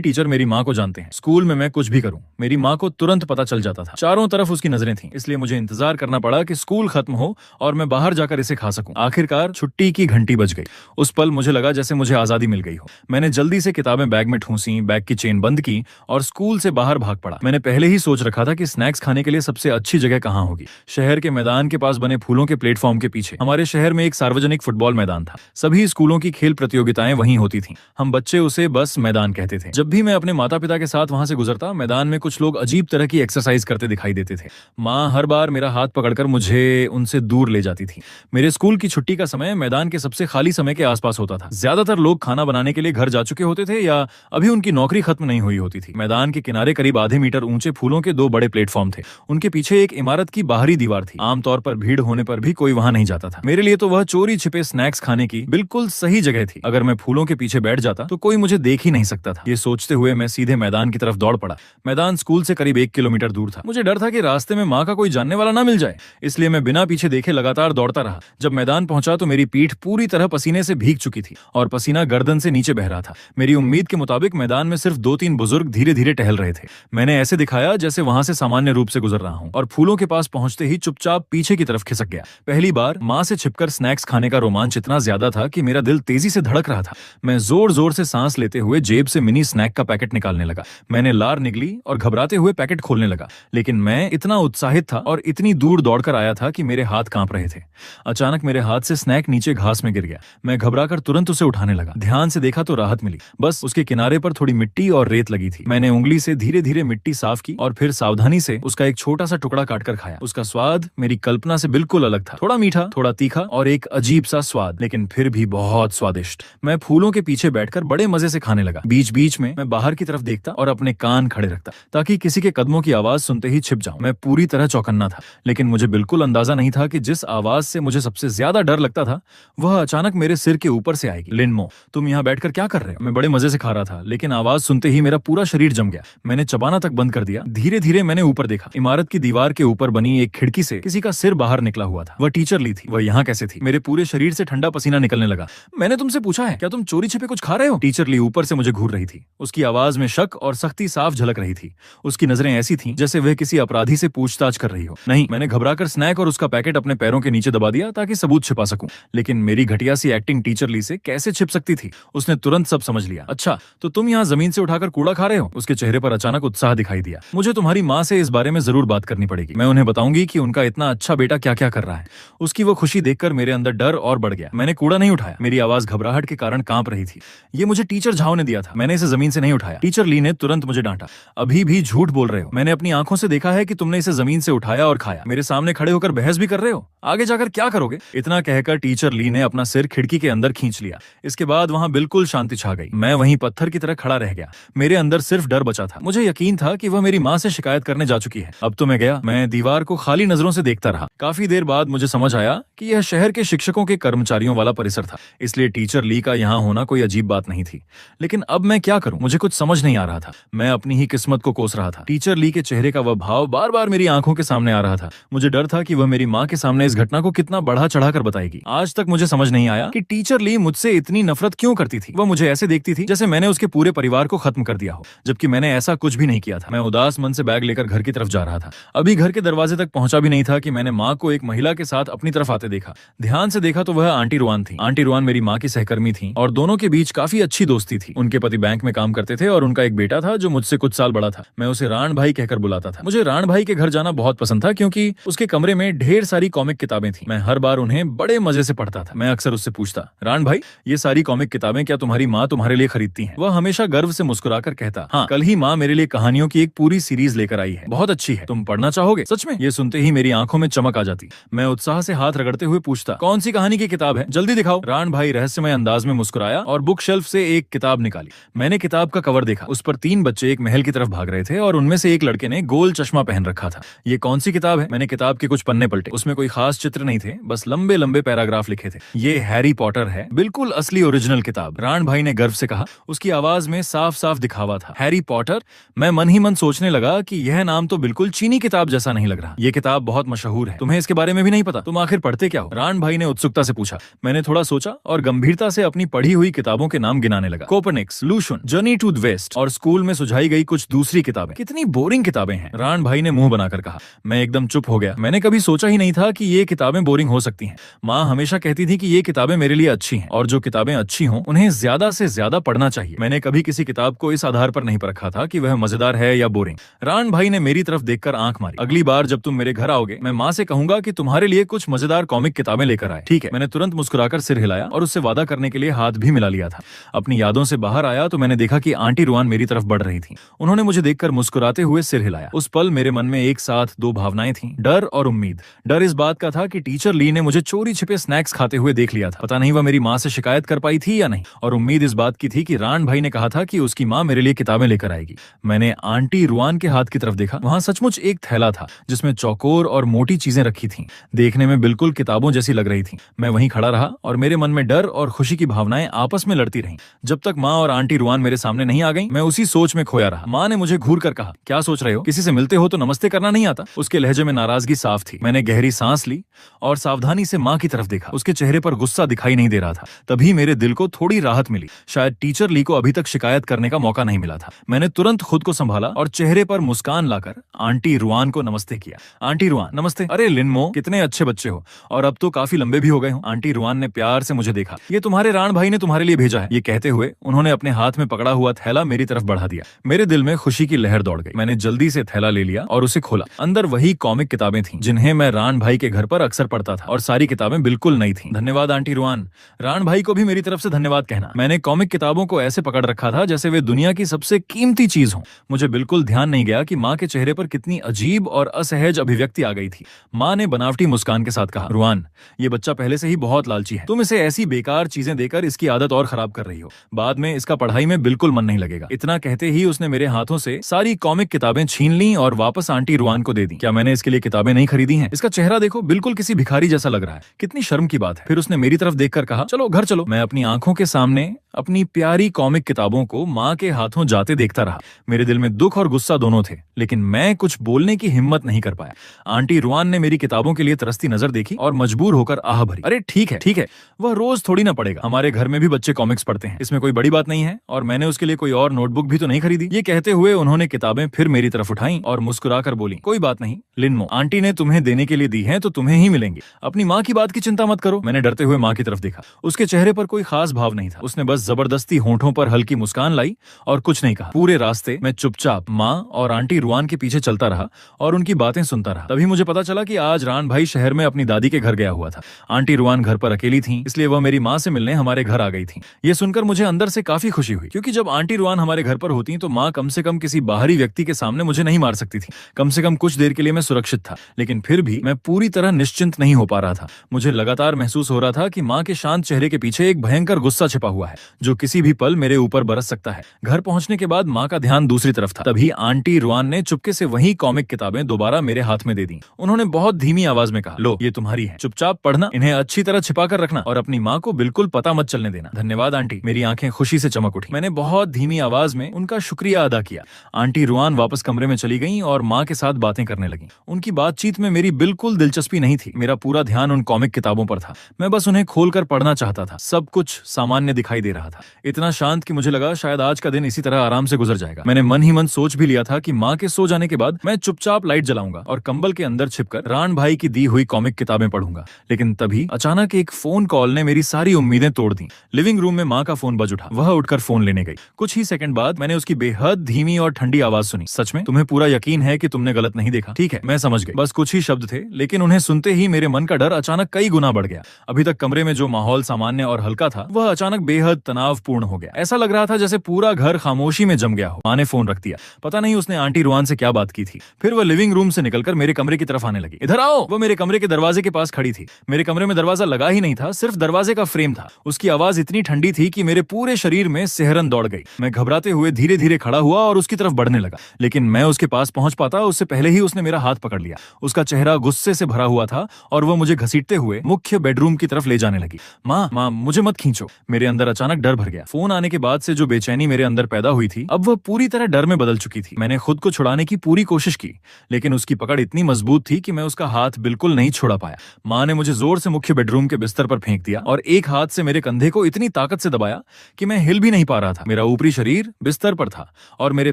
टीचर मेरी माँ को जानते हैं। स्कूल में मैं कुछ भी करूं, मेरी माँ को तुरंत पता चल जाता था। चारों तरफ उसकी नजरें थीं, इसलिए मुझे इंतजार करना पड़ा कि स्कूल खत्म हो और मैं बाहर जाकर इसे खा सकूं। आखिरकार छुट्टी की घंटी बज गई। उस पल मुझे लगा जैसे मुझे आजादी मिल गई हो। मैंने जल्दी से किताबें बैग में ठूंसी, बैग की चेन बंद की और स्कूल से बाहर भाग पड़ा। मैंने पहले ही सोच रखा था कि स्नैक्स खाने के लिए सबसे अच्छी जगह कहाँ होगी। शहर के मैदान के पास बने फूलों के प्लेटफॉर्म के पीछे। हमारे शहर में एक सार्वजनिक फुटबॉल मैदान था। सभी स्कूलों की खेल प्रतियोगिताएं वहीं होती थीं। हम बच्चे उसे बस मैदान कहते थे। जब भी मैं अपने माता पिता के साथ वहां से गुजरता, मैदान में कुछ लोग अजीब तरह की एक्सरसाइज करते दिखाई देते थे। माँ हर बार मेरा हाथ पकड़कर मुझे उनसे दूर ले जाती थी। मेरे स्कूल की छुट्टी का समय मैदान के सबसे खाली समय के आसपास होता था। ज्यादातर लोग खाना बनाने के लिए घर जा चुके होते थे या अभी उनकी नौकरी खत्म नहीं हुई होती थी। मैदान के किनारे करीब आधे मीटर ऊंचे फूलों के 2 बड़े प्लेटफॉर्म थे। उनके पीछे एक इमारत की बाहरी दीवार थी। आमतौर पर भीड़ होने पर भी कोई वहां नहीं जाता था। मेरे लिए तो वह चोरी छिपे स्नैक्स खाने की बिल्कुल सही जगह थी। अगर मैं फूलों के पीछे बैठ जाता तो कोई मुझे देख ही नहीं सकता था। ये सोचते हुए मैं सीधे मैदान की तरफ दौड़ पड़ा। मैदान स्कूल से करीब 1 किलोमीटर दूर था। मुझे डर था कि रास्ते में माँ का कोई जानने वाला ना मिल जाए, इसलिए मैं बिना पीछे देखे लगातार दौड़ता रहा। जब मैदान पहुंचा तो मेरी पीठ पूरी तरह पसीने से भीग चुकी थी और पसीना गर्दन से नीचे बह रहा था। मेरी उम्मीद के मुताबिक मैदान में सिर्फ 2-3 बुजुर्ग धीरे धीरे टहल रहे थे। मैंने ऐसे दिखाया जैसे वहां से सामान्य रूप से गुजर रहा हूं और फूलों के पास पहुंचते ही चुपचाप पीछे की तरफ खिसक गया। पहली बार माँ से छिपकर स्नैक्स खाने का रोमांच इतना ज्यादा था कि मेरा दिल तेजी से धड़क रहा था। मैं जोर जोर से सांस लेते हुए जेब से मिनी स्नैक का पैकेट निकालने लगा। मैंने लार निगली और घबराते हुए पैकेट खोलने लगा, लेकिन मैं इतना उत्साहित था और इतनी दूर दौड़कर आया था कि मेरे हाथ कांप रहे थे। अचानक मेरे हाथ से स्नैक नीचे घास में गिर गया। मैं घबराकर तुरंत उसे उठाने लगा। ध्यान से देखा तो राहत मिली। बस उसके किनारे पर थोड़ी मिट्टी और रेत लगी थी। मैंने उंगली से धीरे धीरे मिट्टी साफ की और फिर सावधानी से उसका एक छोटा सा टुकड़ा काटकर खाया। उसका स्वाद मेरी कल्पना से बिल्कुल अलग था। थोड़ा मीठा, थोड़ा तीखा और एक अजीब सा स्वाद, लेकिन फिर भी बहुत स्वादिष्ट। मैं फूलों के पीछे बैठकर बड़े मजे से खाने लगा। बीच बीच में मैं बाहर की तरफ देखता और अपने कान खड़े रखता ताकि किसी के कदमों की आवाज सुनते ही छिप जाऊं। मैं पूरी तरह चौकन्ना था, लेकिन मुझे बिल्कुल अंदाजा नहीं था कि जिस आवाज से मुझे सबसे ज्यादा डर लगता था वह अचानक मेरे सिर के ऊपर से आएगी। लिनमो, तुम यहाँ बैठकर क्या कर रहे हो? मैं बड़े मजे से खा रहा था, लेकिन आवाज सुनते ही मेरा पूरा शरीर जम गया। मैंने चबाना तक बंद कर दिया। धीरे धीरे मैंने ऊपर देखा। इमारत की दीवार के ऊपर बनी एक खिड़की से किसी का सिर बाहर निकला हुआ था। वह टीचर ली थी। वह यहाँ कैसे थी? मेरे पूरे शरीर से ठंडा पसीना निकलने लगा। मैंने तुमसे पूछा है क्या तुम चोरी छिपे कुछ खा रहे हो? टीचर ली ऊपर से मुझे घूर रही थी। उसकी आवाज में शक और सख्ती साफ झलक रही थी। उसकी नजरें ऐसी थीं जैसे वह किसी अपराधी से पूछताछ कर रही हो। नहीं, मैंने घबराकर स्नैक और उसका पैकेट अपने पैरों के नीचे दबा दिया ताकि सबूत छिपा सकूं। लेकिन मेरी घटिया सी एक्टिंग टीचर ली से कैसे छिप सकती थी? उसने तुरंत सब समझ लिया। अच्छा, तो तुम यहाँ जमीन से उठाकर कूड़ा खा रहे हो? उसके चेहरे पर अचानक उत्साह दिखाई दिया। मुझे तुम्हारी माँ से इस बारे में जरूर बात करनी पड़ेगी। मैं उन्हें बताऊंगी कि उनका इतना अच्छा बेटा क्या क्या कर रहा है। उसकी वो खुशी देखकर मेरे अंदर डर और बढ़ गया। मैंने कूड़ा नहीं उठाया। मेरी आवाज घबराहट के कारण कांप रही थी। ये मुझे टीचर झाओ ने दिया था। मैंने इसे जमीन से नहीं उठाया। टीचर ली ने तुरंत मुझे डांटा। अभी भी झूठ बोल रहे हो। मैंने अपनी आंखों से देखा है कि तुमने इसे जमीन से उठाया और खाया। मेरे सामने खड़े होकर बहस भी कर रहे हो। आगे जाकर क्या करोगे? इतना कहकर टीचर ली ने अपना सिर खिड़की के अंदर खींच लिया। इसके बाद वहां बिल्कुल शांति छा गई। मैं वहीं पत्थर की तरह खड़ा रह गया। मेरे अंदर सिर्फ डर बचा था। मुझे यकीन था कि वह मेरी माँ से शिकायत करने जा चुकी है। अब तो मैं गया। मैं दीवार को खाली नजरों से देखता रहा। काफी देर बाद मुझे समझ आया कि यह शहर के शिक्षकों के कर्मचारियों वाला परिसर था, इसलिए टीचर ली का यहाँ होना कोई अजीब बात नहीं थी। लेकिन अब मैं क्या करूं? मुझे कुछ समझ नहीं आ रहा था। मैं अपनी ही किस्मत को कोस रहा था। टीचर ली के चेहरे का वह भाव बार बार मेरी आंखों के सामने आ रहा था। मुझे डर था कि वह मेरी माँ के सामने इस घटना को कितना बढ़ा चढ़ाकर बताएगी। आज तक मुझे समझ नहीं आया कि टीचर ली मुझसे इतनी नफरत क्यों करती थी। वह मुझे ऐसे देखती थी जैसे मैंने उसके पूरे परिवार को खत्म कर दिया हो, जबकि मैंने ऐसा कुछ भी नहीं किया था। मैं उदास मन से बैग लेकर घर की तरफ जा रहा था। अभी घर के दरवाजे तक पहुंचा भी नहीं था कि मैंने माँ को एक महिला के साथ अपनी तरफ आते देखा। ध्यान से देखा तो वह आंटी रुआन थी। आंटी रुआन मेरी माँ की सहकर्मी थी और दोनों के बीच काफी अच्छी दोस्ती थी। उनके पति बैंक में काम करते थे और उनका एक बेटा था जो मुझसे कुछ साल बड़ा था। मैं उसे राण भाई कहकर बुलाता था। था। मुझे राण भाई के घर जाना बहुत पसंद था क्योंकि उसके कमरे में ढेर सारी कॉमिक किताबें थी। मैं हर बार उन्हें बड़े मजे से पढ़ता था। मैं अक्सर उससे पूछता, राण भाई ये सारी कॉमिक किताबें क्या तुम्हारी माँ तुम्हारे लिए खरीदती हैं? वह हमेशा गर्व से मुस्कुराकर कहता, हाँ, कल ही माँ मेरे लिए कहानियों की एक पूरी सीरीज लेकर आई है, बहुत अच्छी है, तुम पढ़ना चाहोगे? सच में? ये सुनते ही मेरी आंखों में चमक आ जाती। मैं उत्साह से हाथ रगड़ते हुए पूछता, कौन सी कहानी की किताब है, जल्दी दिखाओ। राण भाई रहस्यमय अंदाज में मुस्कुराया और बुक शेल्फ से एक किताब निकाली। मैंने किताब का कवर देखा। उस पर 3 बच्चे एक महल की तरफ भाग रहे थे और उनमें से एक लड़के ने गोल चश्मा पहन रखा था। ये कौन सी किताब है? मैंने किताब के कुछ पन्ने पलटे। उसमें कोई खास चित्र नहीं थे, बस लंबे लंबे पैराग्राफ लिखे थे। ये हैरी पॉटर है, बिल्कुल असली ओरिजिनल किताब, राण भाई ने गर्व से कहा। उसकी आवाज में साफ साफ दिखावा था। Harry Potter? मैं मन ही मन सोचने लगा कि यह नाम तो बिल्कुल चीनी किताब जैसा नहीं लग रहा। ये किताब बहुत मशहूर है, तुम्हें इसके बारे में भी नहीं पता? तुम आखिर पढ़ते क्या हो? राण भाई ने उत्सुकता से पूछा। मैंने थोड़ा सोचा और गंभीरता से अपनी पढ़ी हुई किताबों के नाम गिनाने लगा। कोपर्निकस, लूशन, जर्नी टू द वेस्ट और स्कूल में सुझाई गई कुछ दूसरी किताबें। कितनी बोरिंग किताबें हैं, राण भाई ने मुंह बनाकर कहा। मैं एकदम चुप हो गया। मैंने कभी सोचा ही नहीं था कि ये किताबें बोरिंग हो सकती हैं। माँ हमेशा कहती थी कि ये किताबें मेरे लिए अच्छी हैं और जो किताबें अच्छी हों उन्हें ज्यादा से ज्यादा पढ़ना चाहिए। मैंने कभी किसी किताब को इस आधार पर नहीं परखा था कि वह मजेदार है या बोरिंग। राण भाई ने मेरी तरफ देखकर आंख मारी। अगली बार जब तुम मेरे घर आओगे मैं माँ से कहूंगा कि तुम्हारे लिए कुछ मजेदार कॉमिक किताबें लेकर आए, ठीक है? मैंने तुरंत मुस्कुराकर सिर हिलाया और उससे वादा करने के लिए हाथ भी मिला लिया था। अपनी यादों से बाहर आया तो मैंने देखा कि आंटी रुआन मेरी तरफ बढ़ रही थी। उन्होंने मुझे देखकर मुस्कुराते हुए सिर हिलाया। उस पल मेरे मन में एक साथ 2 भावनाएं थीं, डर और उम्मीद। डर इस बात का था कि टीचर ली ने मुझे चोरी छिपे स्नैक्स खाते हुए देख लिया था, पता नहीं वह मेरी माँ से शिकायत कर पाई थी या नहीं। और उम्मीद इस बात की थी कि राण भाई ने कहा था कि उसकी माँ मेरे लिए किताबें लेकर आएगी। मैंने आंटी रुआन के हाथ की तरफ देखा। वहां सचमुच एक थैला था जिसमें चौकोर और मोटी चीजें रखी थीं, देखने में बिल्कुल किताबों जैसी लग रही थीं। मैं वहीं खड़ा रहा और मेरे मन में डर और खुशी की भावनाएं आपस में लड़ती रहीं। जब तक माँ और आंटी रुआन मेरे सामने नहीं आ गईं, मैं उसी सोच में खोया रहा। माँ ने मुझे घूर कर कहा, क्या सोच रहे हो? किसी से मिलते हो तो नमस्ते करना नहीं आता? उसके लहजे में नाराजगी साफ थी। मैंने गहरी सांस ली और सावधानी से माँ की तरफ देखा। उसके चेहरे पर गुस्सा दिखाई नहीं दे रहा था। तभी मेरे दिल को थोड़ी राहत मिली। शायद टीचर ली को अभी तक शिकायत करने का मौका नहीं मिला था। मैंने तुरंत खुद को संभाला और चेहरे पर मुस्कान लाकर आंटी रुआन को नमस्ते किया। आंटी रुआन, नमस्ते। अरे लिनमो, कितने अच्छे बच्चे हो और अब तो काफी लंबे भी हो गए हो। आंटी रुआन ने प्यार से मुझे देखा। ये तुम्हारे राण भाई ने तुम्हारे लिए भेजा है। ये कहते हुए उन्होंने अपने हाथ में पकड़ा हुआ थैला मेरी तरफ बढ़ा दिया। मेरे दिल में खुशी की लहर दौड़ गई। मैंने जल्दी से थैला ले लिया और उसे खोला। अंदर वही कॉमिक किताबें थीं जिन्हें मैं राण भाई के घर पर अक्सर पढ़ता था और सारी किताबें बिल्कुल नई थीं। धन्यवाद आंटी रुआन। राण भाई को भी मेरी तरफ से धन्यवाद कहना। मैंने कॉमिक किताबों को ऐसे पकड़ रखा था जैसे वे दुनिया की सबसे कीमती चीज हो। मुझे बिल्कुल ध्यान नहीं गया कि माँ के चेहरे पर कितनी अजीब और असहज अभिव्यक्ति आ गई थी। माँ ने बनावटी मुस्कान के साथ कहा, रुआन, ये बच्चा पहले से ही बहुत लालची है। तुम इसे ऐसी बेकार चीजें देकर इसकी आदत और खराब कर रही हो। बाद में इसका पढ़ाई में बिल्कुल मन नहीं लगेगा। इतना कहते ही उसने मेरे हाथों से सारी कॉमिक किताबें छीन ली और वापस आंटी रुआन को दे दी। क्या मैंने इसके लिए किताबें नहीं खरीदी हैं? इसका चेहरा देखो, बिल्कुल किसी भिखारी जैसा लग रहा है। कितनी शर्म की बात है। फिर उसने मेरी तरफ देखकर कहा, चलो घर चलो। मैं अपनी आंखों के सामने अपनी प्यारी कॉमिक किताबों को माँ के हाथों जाते देखता रहा। मेरे दिल में दुख और गुस्सा दोनों थे, लेकिन मैं कुछ बोलने की हिम्मत नहीं कर पाया। आंटी रुआन ने मेरी किताबों के लिए तरसती नजर देखी और मजबूर होकर आह भरी, अरे ठीक है ठीक है, वह रोज थोड़ी ना पढ़ेगा। हमारे घर में भी बच्चे कॉमिक्स पढ़ते हैं, इसमें कोई बड़ी बात नहीं है और मैंने उसके लिए कोई और नोटबुक भी तो नहीं खरीदी। ये कहते हुए उन्होंने किताबें फिर मेरी तरफ उठाई और मुस्कुराकर बोली, कोई बात नहीं लिनमो, आंटी ने तुम्हें देने के लिए दी है तो तुम्हें ही मिलेंगी। अपनी माँ की बात की चिंता मत करो। मैंने डरते हुए माँ की तरफ देखा। उसके चेहरे पर कोई खास भाव नहीं था। उसने बस जबरदस्ती होंठों पर हल्की मुस्कान लाई और कुछ नहीं कहा। पूरे रास्ते मैं चुपचाप माँ और आंटी रुआन के पीछे चलता रहा और उनकी बातें सुनता रहा। तभी मुझे पता चला कि आज राण भाई शहर में अपनी दादी के घर गया हुआ था। आंटी रुआन घर पर अकेली थी, इसलिए वह मेरी माँ से मिलने हमारे घर आ गई थी। ये सुनकर मुझे अंदर से काफी खुशी हुई, क्योंकि जब आंटी रुआन हमारे घर पर होती तो माँ कम से कम किसी बाहरी व्यक्ति के सामने मुझे नहीं मार सकती थी। कम से कम कुछ देर के लिए मैं सुरक्षित था। लेकिन फिर भी मैं पूरी तरह निश्चिंत नहीं हो पा रहा था। मुझे लगातार महसूस हो रहा था कि माँ के शांत चेहरे के पीछे एक भयंकर गुस्सा छिपा हुआ है जो किसी भी पल मेरे ऊपर बरस सकता है। घर पहुंचने के बाद माँ का ध्यान दूसरी तरफ था। तभी आंटी रुआन ने चुपके से वही कॉमिक किताबें दोबारा मेरे हाथ में दे दी। उन्होंने बहुत धीमी आवाज में कहा, लो ये तुम्हारी है, चुपचाप पढ़ना, इन्हें अच्छी तरह छिपा कर रखना और अपनी माँ को बिल्कुल पता मत चलने देना। धन्यवाद आंटी। मेरी आंखें खुशी से चमक उठी। मैंने बहुत धीमी आवाज में उनका शुक्रिया अदा किया। आंटी रुआन वापस कमरे में चली गईं और माँ के साथ बातें करने लगीं। उनकी बातचीत में मेरी बिल्कुल दिलचस्पी नहीं थी। मेरा पूरा ध्यान उन कॉमिक किताबों पर था। मैं बस उन्हें खोलकर पढ़ना चाहता था। सब कुछ सामान्य दिखाई दे रहा था, इतना शांत कि मुझे लगा शायद आज का दिन इसी तरह आराम से गुजर जाएगा। मैंने मन ही मन सोच भी लिया था कि माँ के सो जाने के बाद मैं चुपचाप लाइट जलाऊंगा और कंबल के अंदर छिपकर राण भाई की दी हुई कॉमिक किताबें पढ़ूंगा। लेकिन तभी अचानक एक फोन कॉल ने मेरी सारी उम्मीदें तोड़ दी। लिविंग रूम में माँ का फोन बज उठा। वह उठकर फोन लेने गई। कुछ ही सेकंड बाद मैंने उसकी बेहद धीमी और ठंडी आवाज सुनी, सच में तुम्हें पूरा पूरा यकीन है कि तुमने गलत नहीं देखा। ठीक है, मैं समझ गई। बस कुछ ही शब्द थे, लेकिन उन्हें सुनते ही मेरे मन का डर अचानक कई गुना बढ़ गया। अभी तक कमरे में जो माहौल सामान्य और हल्का था, वह अचानक बेहद तनावपूर्ण हो गया। ऐसा लग रहा था जैसे पूरा घर खामोशी में जम गया हो। माँ ने फोन रख दिया। पता नहीं उसने आंटी रुआन से क्या बात की थी। फिर वह लिविंग रूम से निकलकर मेरे कमरे की तरफ आने लगी। इधर आओ। वो मेरे कमरे के दरवाजे के पास खड़ी थी। मेरे कमरे में दरवाजा लगा ही नहीं था, सिर्फ दरवाजे का फ्रेम था। उसकी आवाज इतनी ठंडी थी कि मेरे पूरे शरीर में सिहरन दौड़ गई। मैं घबराते हुए धीरे धीरे खड़ा हुआ और उसकी तरफ बढ़ने लगा, लेकिन मैं उसके पास पहुंच पाता उससे पहले ही उसने मेरा हाथ पकड़ लिया। उसका चेहरा गुस्से से भरा हुआ था और वह मुझे घसीटते हुए मुख्य बेडरूम की तरफ ले जाने लगी। माँ, मुझे मत खींचो। मेरे अंदर अचानक डर भर गया। फोन आने के बाद से जो बेचैनी मेरे अंदर पैदा हुई थी, अब वह पूरी तरह डर में बदल चुकी थी। मैंने खुद को छुड़ाने की पूरी कोशिश की, लेकिन उसकी पकड़ इतनी मजबूत थी कि मैं उसका हाथ बिल्कुल नहीं छुड़ा पाया। माँ ने मुझे जोर से मुख्य बेडरूम के बिस्तर पर फेंक दिया और एक हाथ से मेरे कंधे को इतनी ताकत से दबाया कि मैं हिल भी नहीं पा रहा था। मेरा ऊपरी शरीर बिस्तर पर था और मेरे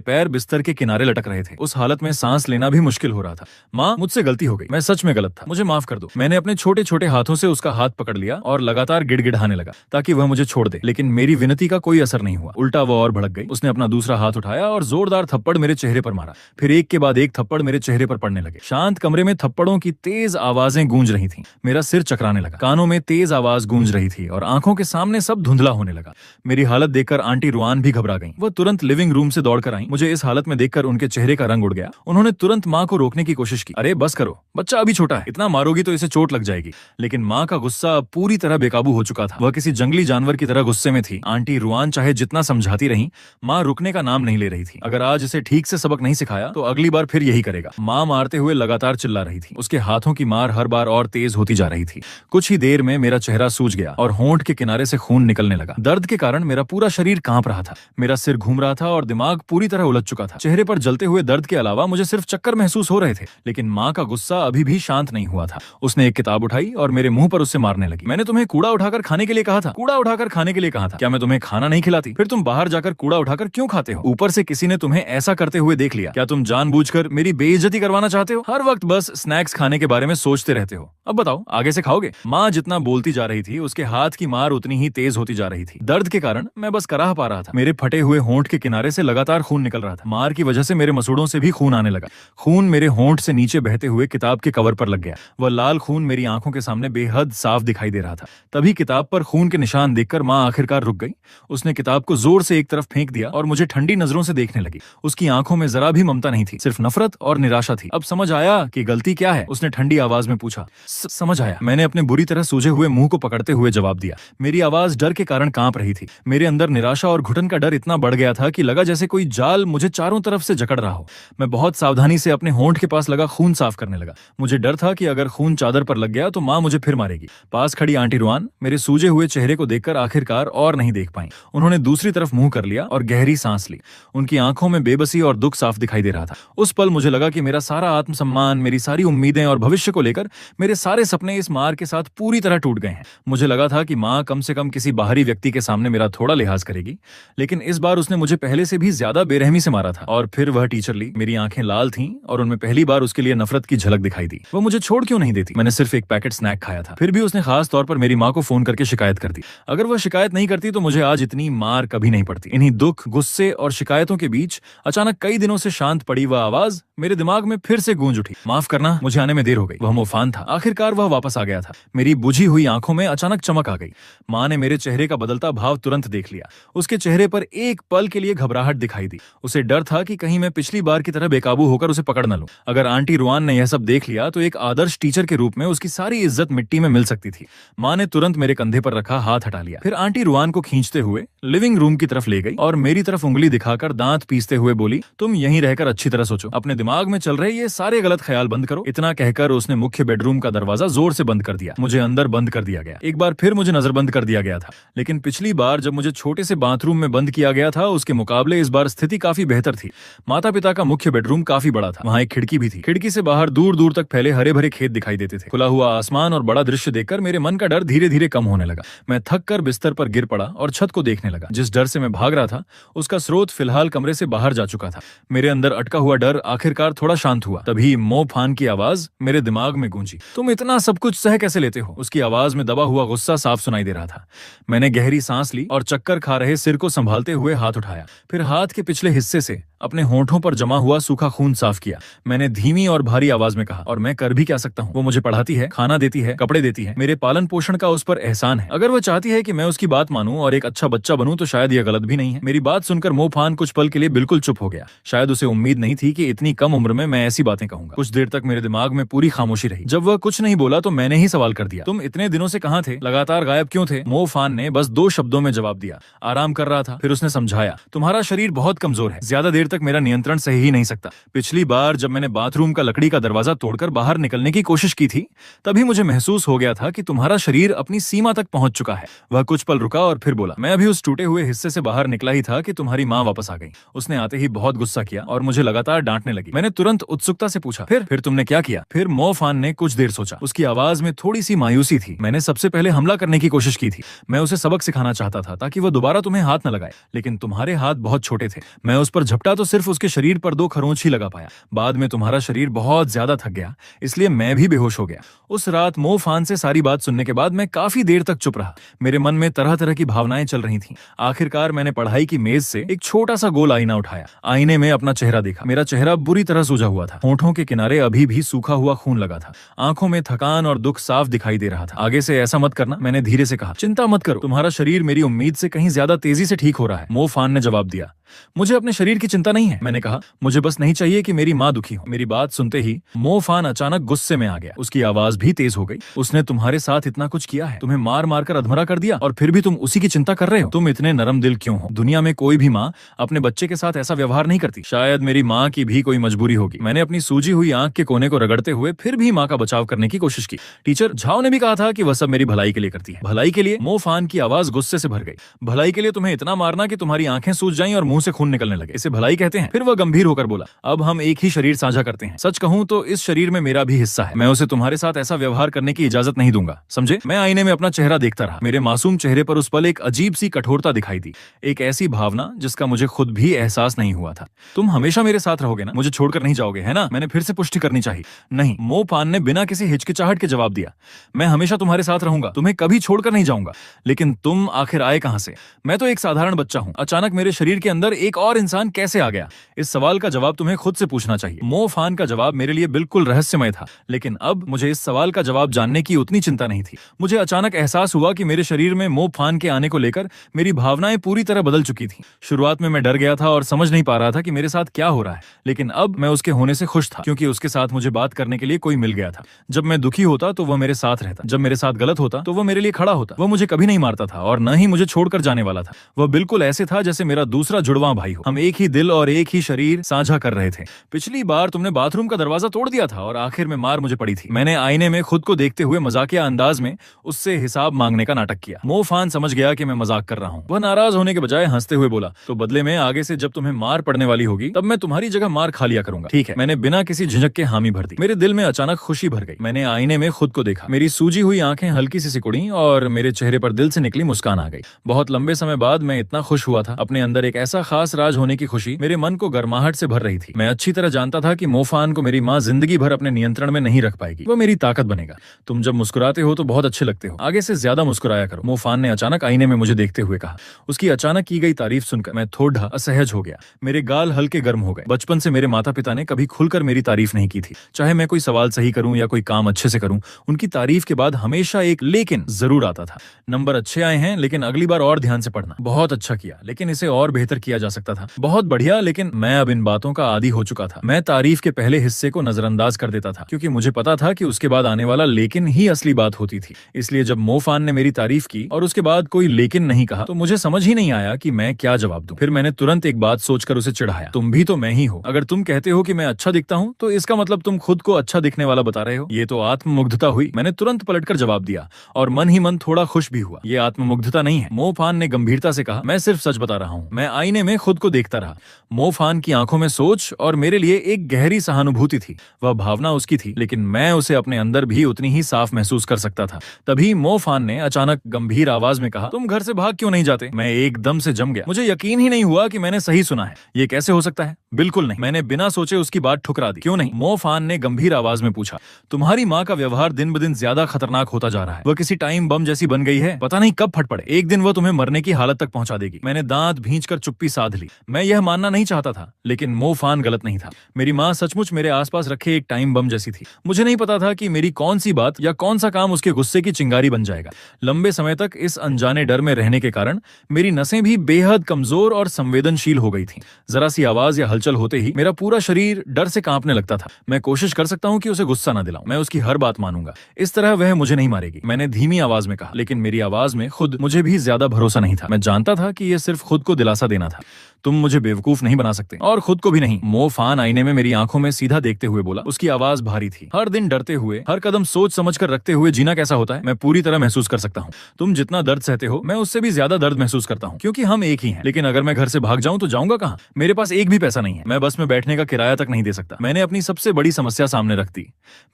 पैर बिस्तर के किनारे लटक रहे थे। उस हालत में सांस लेना भी मुश्किल हो रहा था। माँ, मुझसे गलती हो गई। मैं सच में गलत था। मुझे माफ कर दो। मैंने अपने छोटे छोटे हाथों से उसका हाथ पकड़ लिया और लगातार गिड़गिड़ाने लगा ताकि वह मुझे छोड़ दे, लेकिन मेरी विनती का कोई असर नहीं हुआ। उल्टा वह और भड़क गई। उसने अपना दूसरा हाथ उठाया और जोरदार थप्पड़ मेरे चेहरे पर मारा। फिर एक के बाद एक थप्पड़ मेरे चेहरे पर पड़ने लगे। शांत कमरे में थप्पड़ों की तेज आवाजें गूंज रही थीं। मेरा सिर चकराने लगा, कानों में तेज आवाज गूंज रही थी और आंखों के सामने सब धुंधला होने लगा। मेरी हालत देखकर आंटी रुआन भी घबरा गईं। वह तुरंत लिविंग रूम से दौड़कर आईं। मुझे इस हालत में देखकर उनके चेहरे का रंग उड़ गया। उन्होंने तुरंत माँ को रोकने की कोशिश की। अरे बस करो, बच्चा अभी छोटा है, इतना मारोगी तो इसे चोट लग जाएगी। लेकिन माँ का गुस्सा अब पूरी तरह बेकाबू हो चुका था। वह किसी जंगली जानवर की तरह गुस्से में थी। आंटी रुआन चाहे जितना समझाती रही, माँ रुकने का नाम नहीं ले रही थी। अगर आज इसे ठीक से सबक नहीं सिखाया तो अगली बार फिर यही करेगा। माँ मारते हुए लगातार चिल्ला रही थी। उसके हाथों की मार हर बार और तेज होती जा रही थी। कुछ ही देर में मेरा चेहरा सूज गया और होंठ के किनारे से खून निकलने लगा। दर्द के कारण मेरा पूरा शरीर कांप रहा था। मेरा सिर घूम रहा था और दिमाग पूरी तरह उलझ चुका था। चेहरे पर जलते हुए दर्द के अलावा मुझे सिर्फ चक्कर महसूस हो रहे थे। लेकिन माँ का गुस्सा अभी भी शांत नहीं हुआ था। उसने एक किताब उठाई और मेरे मुंह पर उससे मारने लगी। मैंने तुम्हें कूड़ा उठाकर खाने के लिए कहा था। कूड़ा उठाकर खाने के लिए कहा था। क्या मैं तुम्हें खाना नहीं खिलाती? फिर तुम बाहर जाकर कूड़ा उठाकर क्यों खाते हो? ऊपर से किसी ने तुम्हें ऐसा करते हुए देख लिया। क्या तुम जानबूझकर मेरी बेइज्जती करवाना चाहते हो? हर वक्त बस स्नैक्स खाने के बारे में सोचते रहते हो। अब बताओ, आगे से खाओगे? माँ जितना बोलती जा रही थी, उसके हाथ की मार उतनी ही तेज होती जा रही थी। दर्द के कारण मैं बस कराह पा रहा था। मेरे फटे हुए होंठ के किनारे से लगातार खून निकल रहा था। मार की वजह से मेरे मसूड़ों से भी खून आने लगा। खून मेरे होंठ से नीचे बहते हुए किताब के कवर पर लग गया। वह लाल खून मेरी आंखों के सामने बेहद साफ दिखाई दे रहा था। तभी किताब पर खून के निशान देखकर माँ आखिरकार रुक गई। उसने किताब को जोर से एक तरफ फेंक दिया और मुझे ठंडी नजरों से देखने लगी। उसकी आंखों में जरा भी ममता नहीं थी, सिर्फ नफरत और निराशा थी। अब समझ आया कि गलती क्या है? उसने ठंडी आवाज में पूछा। समझ आया। मैंने अपने बुरी तरह सूजे हुए मुंह को पकड़ते हुए जवाब दिया। मेरी आवाज डर के कारण कांप रही थी। मेरे अंदर निराशा और घुटन का डर इतना बढ़ गया था कि लगा जैसे कोई जाल मुझे चारों तरफ से जकड़ रहा हो। मैं बहुत सावधानी से अपने होंठ के पास लगा खून साफ करने लगा। मुझे डर था कि अगर खून चादर पर लग गया तो माँ मुझे फिर मारेगी। पास खड़ी आंटी रुआन मेरे सूजे हुए चेहरे को देखकर आखिरकार और नहीं देख पाई। उन्होंने दूसरी तरफ मुंह कर लिया और गहरी सांस ली। उनकी आंखों में बेबसी और दुख साफ दिखाई दे रहा था। उस पल मुझे लगा कि मेरा सारा आत्मसम्मान, मेरी सारी उम्मीदें और भविष्य को लेकर मेरे सारे सपने इस मार के साथ पूरी तरह टूट गए हैं। मुझे लगा था कि माँ कम से कम किसी बाहरी व्यक्ति के सामने मेरा थोड़ा लिहाज करेगी, लेकिन इस बार उसने मुझे पहले से भी ज्यादा बेरहमी से मारा था। और फिर वह टीचर ली। मेरी आंखें लाल थीं और उनमें पहली बार उसके लिए नफरत की झलक दिखाई दी। वो मुझे छोड़ क्यों नहीं देती? मैंने सिर्फ एक पैकेट स्नैक खाया था। फिर भी उसने खास तौर पर मेरी माँ को फोन करके शिकायत कर दी। अगर वह शिकायत नहीं करती तो मुझे आज इतनी मार कभी नहीं पड़ती। इन्हीं दुख, गुस्से और शिकायतों के बीच अचानक कई दिनों से शांत पड़ी वह आवाज मेरे दिमाग में फिर से गूंज उठी। माफ करना, मुझे आने में देर हो गई। वह मोफान था। आखिरकार वह वापस आ गया था। मेरी बुझी हुई आंखों में अचानक चमक आ गई। माँ ने मेरे चेहरे का बदलता भाव तुरंत देख लिया। उसके चेहरे पर एक पल के लिए घबराहट दिखाई दी। उसे डर था कि कहीं मैं पिछली बार की तरह बेकाबू होकर उसे पकड़ न लूं। अगर आंटी रुआन ने यह सब देख लिया तो एक आदर्श टीचर के रूप में उसकी सारी इज्जत मिट्टी में मिल सकती थी। माँ ने तुरंत मेरे कंधे पर रखा हाथ हटा लिया। फिर आंटी रुआन को खींचते हुए लिविंग रूम की तरफ ले गई और मेरी तरफ उंगली दिखाकर दांत पीसते हुए बोली, तुम यहीं रहकर अच्छी तरह सोचो। अपने दिमाग में चल रहे ये सारे गलत ख्याल बंद करो। इतना कहकर उसने मुख्य बेडरूम का दरवाजा जोर से बंद कर दिया। मुझे अंदर बंद कर दिया गया। एक बार फिर मुझे नजरबंद कर दिया गया था, लेकिन पिछली बार जब मुझे छोटे से बाथरूम में बंद किया गया था उसके मुकाबले इस बार स्थिति काफी बेहतर थी। माता पिता का मुख्य बेडरूम काफी बड़ा था। वहाँ एक खिड़की भी थी। खिड़की से बाहर दूर दूर तक फैले हरे भरे खेत दिखाई देते थे। खुला हुआ आसमान और बड़ा दृश्य देखकर मेरे मन का डर धीरे धीरे कम होने लगा। मैं थक कर बिस्तर पर गिर पड़ा और छत को देखने लगा। जिस डर से मैं भाग रहा था उसका स्रोत फिलहाल कमरे से बाहर जा चुका था। मेरे अंदर अटका हुआ डर आखिरकार आखिरकार थोड़ा शांत हुआ। तभी मो फान की आवाज मेरे दिमाग में गूंजी। तुम इतना सब कुछ सह कैसे लेते हो? उसकी आवाज में दबा हुआ गुस्सा साफ सुनाई दे रहा था। मैंने गहरी सांस ली और चक्कर खा रहे सिर को संभालते हुए हाथ उठाया। फिर हाथ के पिछले हिस्से से अपने होंठों पर जमा हुआ सूखा खून साफ किया। मैंने धीमी और भारी आवाज में कहा, और मैं कर भी क्या सकता हूँ? वो मुझे पढ़ाती है, खाना देती है, कपड़े देती है, मेरे पालन पोषण का उस पर एहसान है। अगर वो चाहती है कि मैं उसकी बात मानूं और एक अच्छा बच्चा बनूं तो शायद यह गलत भी नहीं है। मेरी बात सुनकर मो फान कुछ पल के लिए बिल्कुल चुप हो गया। शायद उसे उम्मीद नहीं थी कि इतनी कम उम्र में मैं ऐसी बातें कहूंगा। कुछ देर तक मेरे दिमाग में पूरी खामोशी रही। जब वह कुछ नहीं बोला तो मैंने ही सवाल कर दिया, तुम इतने दिनों से कहाँ थे? लगातार गायब क्यों थे? मो फान ने बस 2 शब्दों में जवाब दिया, आराम कर रहा था। फिर उसने समझाया, तुम्हारा शरीर बहुत कमजोर है, ज्यादा देर तक मेरा नियंत्रण सह ही नहीं सकता। पिछली बार जब मैंने बाथरूम का लकड़ी का दरवाजा तोड़कर बाहर निकलने की कोशिश की थी, तभी मुझे महसूस हो गया था कि तुम्हारा शरीर अपनी सीमा तक पहुंच चुका है। वह कुछ पल रुका और फिर बोला, मैं अभी उस टूटे हुए हिस्से से बाहर निकला ही था कि तुम्हारी माँ वापस आ गई। उसने आते ही बहुत गुस्सा किया और मुझे लगातार डांटने लगी। मैंने तुरंत उत्सुकता से पूछा, फिर तुमने क्या किया? फिर मो फान ने कुछ देर सोचा। उसकी आवाज में थोड़ी सी मायूसी थी। मैंने सबसे पहले हमला करने की कोशिश की थी। मैं उसे सबक सिखाना चाहता था ताकि वह दोबारा तुम्हें हाथ न लगाए, लेकिन तुम्हारे हाथ बहुत छोटे थे। मैं उस पर झपटा तो सिर्फ उसके शरीर पर 2 खरोंच ही लगा पाया। बाद में तुम्हारा शरीर बहुत ज्यादा थक गया, इसलिए मैं भी बेहोश हो गया। उस रात मो फान से सारी बात सुनने के बाद मैं काफी देर तक चुप रहा। मेरे मन में तरह तरह की भावनाएं चल रही थीं। आखिरकार मैंने पढ़ाई की मेज से एक छोटा सा गोल आईना उठाया। आईने में अपना चेहरा देखा। मेरा चेहरा बुरी तरह सूजा हुआ था। होंठों के किनारे अभी भी सूखा हुआ खून लगा था। आंखों में थकान और दुख साफ दिखाई दे रहा था। आगे से ऐसा मत करना, मैंने धीरे से कहा। चिंता मत करो, तुम्हारा शरीर मेरी उम्मीद से कहीं ज्यादा तेजी से ठीक हो रहा है। मो फान ने जवाब दिया, मुझे अपने शरीर की चिंता नहीं है। मैंने कहा, मुझे बस नहीं चाहिए कि मेरी माँ दुखी हो। मेरी बात सुनते ही मो फान अचानक गुस्से में आ गया। उसकी आवाज भी तेज हो गई। उसने तुम्हारे साथ इतना कुछ किया है, तुम्हें मार मार कर अधमरा कर दिया, और फिर भी तुम उसी की चिंता कर रहे हो। तुम इतने नरम दिल क्यों हो? दुनिया में कोई भी माँ अपने बच्चे के साथ ऐसा व्यवहार नहीं करती। शायद मेरी माँ की भी कोई मजबूरी होगी। मैंने अपनी सूजी हुई आंख के कोने को रगड़ते हुए फिर भी माँ का बचाव करने की कोशिश की। टीचर झाओ ने भी कहा था कि वह सब मेरी भलाई के लिए करती है। भलाई के लिए? मो फान की आवाज गुस्से से भर गई। भलाई के लिए तुम्हें इतना मारना कि तुम्हारी आंखें सूज जाएं और मुंह से खून निकलने लगे, इसे भलाई कहते हैं? फिर वह गंभीर होकर बोला, अब हम एक ही शरीर साझा करते हैं। सच कहूं तो इस शरीर में मेरा भी हिस्सा है। मैं उसे तुम्हारे साथ ऐसा व्यवहार करने की इजाजत नहीं दूंगा, समझे? मैं आईने में अपना चेहरा देखता रहा। मेरे मासूम चेहरे पर उस पल एक अजीब सी कठोरता दिखाई दी, एक ऐसी भावना जिसका मुझे खुद भी एहसास नहीं हुआ था। तुम हमेशा मेरे साथ रहोगे ना? मुझे छोड़कर नहीं जाओगे, है ना? मैंने फिर से पुष्टि करनी चाहिए। नहीं, मो फान ने बिना किसी हिचकिचाहट के जवाब दिया। मैं हमेशा तुम्हारे साथ रहूंगा, तुम्हें कभी छोड़कर नहीं जाऊंगा। लेकिन तुम आखिर आए कहां से? मैं तो एक साधारण बच्चा हूं। अचानक मेरे शरीर के अंदर एक और इंसान कैसे आ गया? इस सवाल का जवाब तुम्हें खुद से पूछना चाहिए। मो फान का जवाब मेरे लिए बिल्कुल रहस्यमय था, लेकिन अब मुझे इस सवाल का जवाब जानने की उतनी चिंता नहीं थी। मुझे अचानक एहसास हुआ कि मेरे शरीर में मो फान के आने को लेकर मेरी भावनाएं पूरी तरह बदल चुकी थीं। शुरुआत में मैं डर गया था और समझ नहीं पा रहा था कि मेरे साथ क्या हो रहा है, लेकिन अब मैं उसके होने से खुश था, क्योंकि उसके साथ मुझे बात करने के लिए कोई मिल गया था। जब मैं दुखी होता तो वह मेरे साथ रहता, जब मेरे साथ गलत होता तो वह मेरे लिए खड़ा होता। वह मुझे कभी नहीं मारता था और न ही मुझे छोड़कर जाने वाला था। वह बिल्कुल ऐसे था जैसे मेरा दूसरा जुड़वां भाई हो। हम एक ही दिल और एक ही शरीर साझा कर रहे थे। पिछली बार तुमने बाथरूम का दरवाजा तोड़ दिया था और आखिर में मार मुझे पड़ी थी। मैंने आईने में खुद को देखते हुए मजाकिया अंदाज में उससे हिसाब मांगने का नाटक किया। मो फान समझ गया कि मैं मजाक कर रहा हूँ। वह नाराज होने के बजाय हंसते हुए बोला, तो बदले में आगे से जब तुम्हें मार पड़ने वाली होगी तब मैं तुम्हारी जगह मार खा लिया करूंगा, ठीक है? मैंने बिना किसी झिझक के हामी भर दी। मेरे दिल में अचानक खुशी भर गई। मैंने आईने में खुद को देखा। मेरी सूजी हुई आंखें हल्की सी सिकुड़ी और मेरे चेहरे पर दिल से निकली मुस्कान आ गई। बहुत लंबे समय बाद मैं इतना खुश हुआ था। अपने अंदर एक ऐसा खास राज होने की खुशी मेरे मन को गर्माहट से भर रही थी। मैं अच्छी तरह जानता था कि मो फान को मेरी माँ जिंदगी भर अपने नियंत्रण में नहीं रख पाएगी। वो मेरी ताकत बनेगा। तुम जब मुस्कुराते हो तो बहुत अच्छे लगते हो, आगे से ज्यादा मुस्कुराया करो, मो फान ने अचानक आईने में मुझे देखते हुए कहा। उसकी अचानक की गई तारीफ सुनकर मैं थोड़ा असहज हो गया। मेरे गाल हल्के गर्म हो गए। बचपन से मेरे माता पिता ने कभी खुलकर मेरी तारीफ नहीं की थी। चाहे मैं कोई सवाल सही करूं या कोई काम अच्छे से करूं, उनकी तारीफ के बाद हमेशा एक लेकिन जरूर आता था। नंबर अच्छे आए हैं, लेकिन अगली बार और ध्यान से पढ़ना। बहुत अच्छा किया, लेकिन इसे और बेहतर किया जा सकता था। बहुत बढ़िया, लेकिन मैं अब इन बातों का आदी हो चुका था। मैं तारीफ के पहले हिस्से को नजरअंदाज कर देता था, क्योंकि मुझे पता था कि उसके बाद आने वाला लेकिन ही असली बात होती थी। इसलिए जब मो फान ने मेरी तारीफ की और उसके बाद कोई लेकिन नहीं कहा तो मुझे समझ ही नहीं आया कि मैं क्या जवाब दूं। फिर मैंने तुरंत एक बात सोचकर उसे चिढ़ाया, तुम भी तो मैं ही हो। अगर तुम कहते हो कि मैं अच्छा दिखता हूं तो इसका मतलब तुम खुद को अच्छा दिखने वाला बता रहे हो। ये तो आत्ममुग्धता हुई। मैंने तुरंत पलटकर जवाब दिया और मन ही मन थोड़ा खुश भी हुआ। ये आत्ममुग्धता नहीं है, मो फान ने गंभीरता से कहा। मैं सिर्फ सच बता रहा हूँ। मैं आईने में खुद को देखता रहा। मो फान की आंखों में सोच और मेरे लिए एक गहरी सहानुभूति थी। वह भावना उसकी थी, लेकिन मैं उसे अपने अंदर भी उतनी ही साफ महसूस कर सकता था। तभी मो फान ने अचानक गंभीर आवाज में कहा, तुम घर से भाग क्यों नहीं जाते? मैं एकदम से जम गया। मुझे यकीन ही नहीं हुआ कि मैंने सही सुना है। ये कैसे हो सकता है? बिल्कुल नहीं। मैंने बिना बिना सोचे उसकी बात ठुकरा दी। क्यों नहीं? मो फान ने गंभीर आवाज में पूछा। तुम्हारी माँ का व्यवहार दिन ब दिन ज्यादा खतरनाक होता जा रहा है। वह किसी टाइम बम जैसी बन गई है, पता नहीं कब फट पड़े। एक दिन वह तुम्हें मरने की हालत तक पहुंचा देगी। मैंने दांत भींचकर चुप्पी साध ली। मैं यह मानना नहीं चाहता था, लेकिन मो फान गलत नहीं था। मेरी माँ सचमुच मेरे आसपास रखे एक टाइम बम जैसी थी। मुझे नहीं पता था कि मेरी कौन सी बात या कौन सा काम उसके गुस्से की चिंगारी बन जाएगा। लंबे समय तक इस अनजाने डर में रहने के कारण मेरी नसें भी बेहद कमजोर और संवेदनशील हो गई थीं। जरा सी आवाज या हलचल होते ही मेरा पूरा शरीर डर से कांपने लगता था। मैं कोशिश कर सकता हूँ कि उसे गुस्सा न दिलाऊं। मैं उसकी हर बात मानूंगा। इस तरह वह मुझे नहीं मारेगी। मैंने धीमी आवाज में कहा, लेकिन मेरी आवाज में खुद मुझे भी ज्यादा भरोसा नहीं था। मैं जानता था कि यह सिर्फ खुद को दिलासा देना था। तुम मुझे बेवकूफ नहीं बना सकते, और खुद को भी नहीं। मो फान आईने में मेरी आंखों में सीधा देखते हुए बोला। उसकी आवाज भारी थी। हर दिन डरते हुए, हर कदम सोच समझ कर रखते हुए जीना कैसा होता है, मैं पूरी तरह महसूस कर सकता हूँ। तुम जितना दर्द सहते हो, मैं उससे भी ज्यादा दर्द महसूस करता हूँ, क्योंकि हम एक ही हैं। लेकिन अगर मैं घर से भाग जाऊं तो जाऊंगा कहाँ? मेरे पास एक भी पैसा नहीं है। मैं बस में बैठने का किराया तक नहीं दे सकता। मैंने अपनी सबसे बड़ी समस्या सामने रख दी।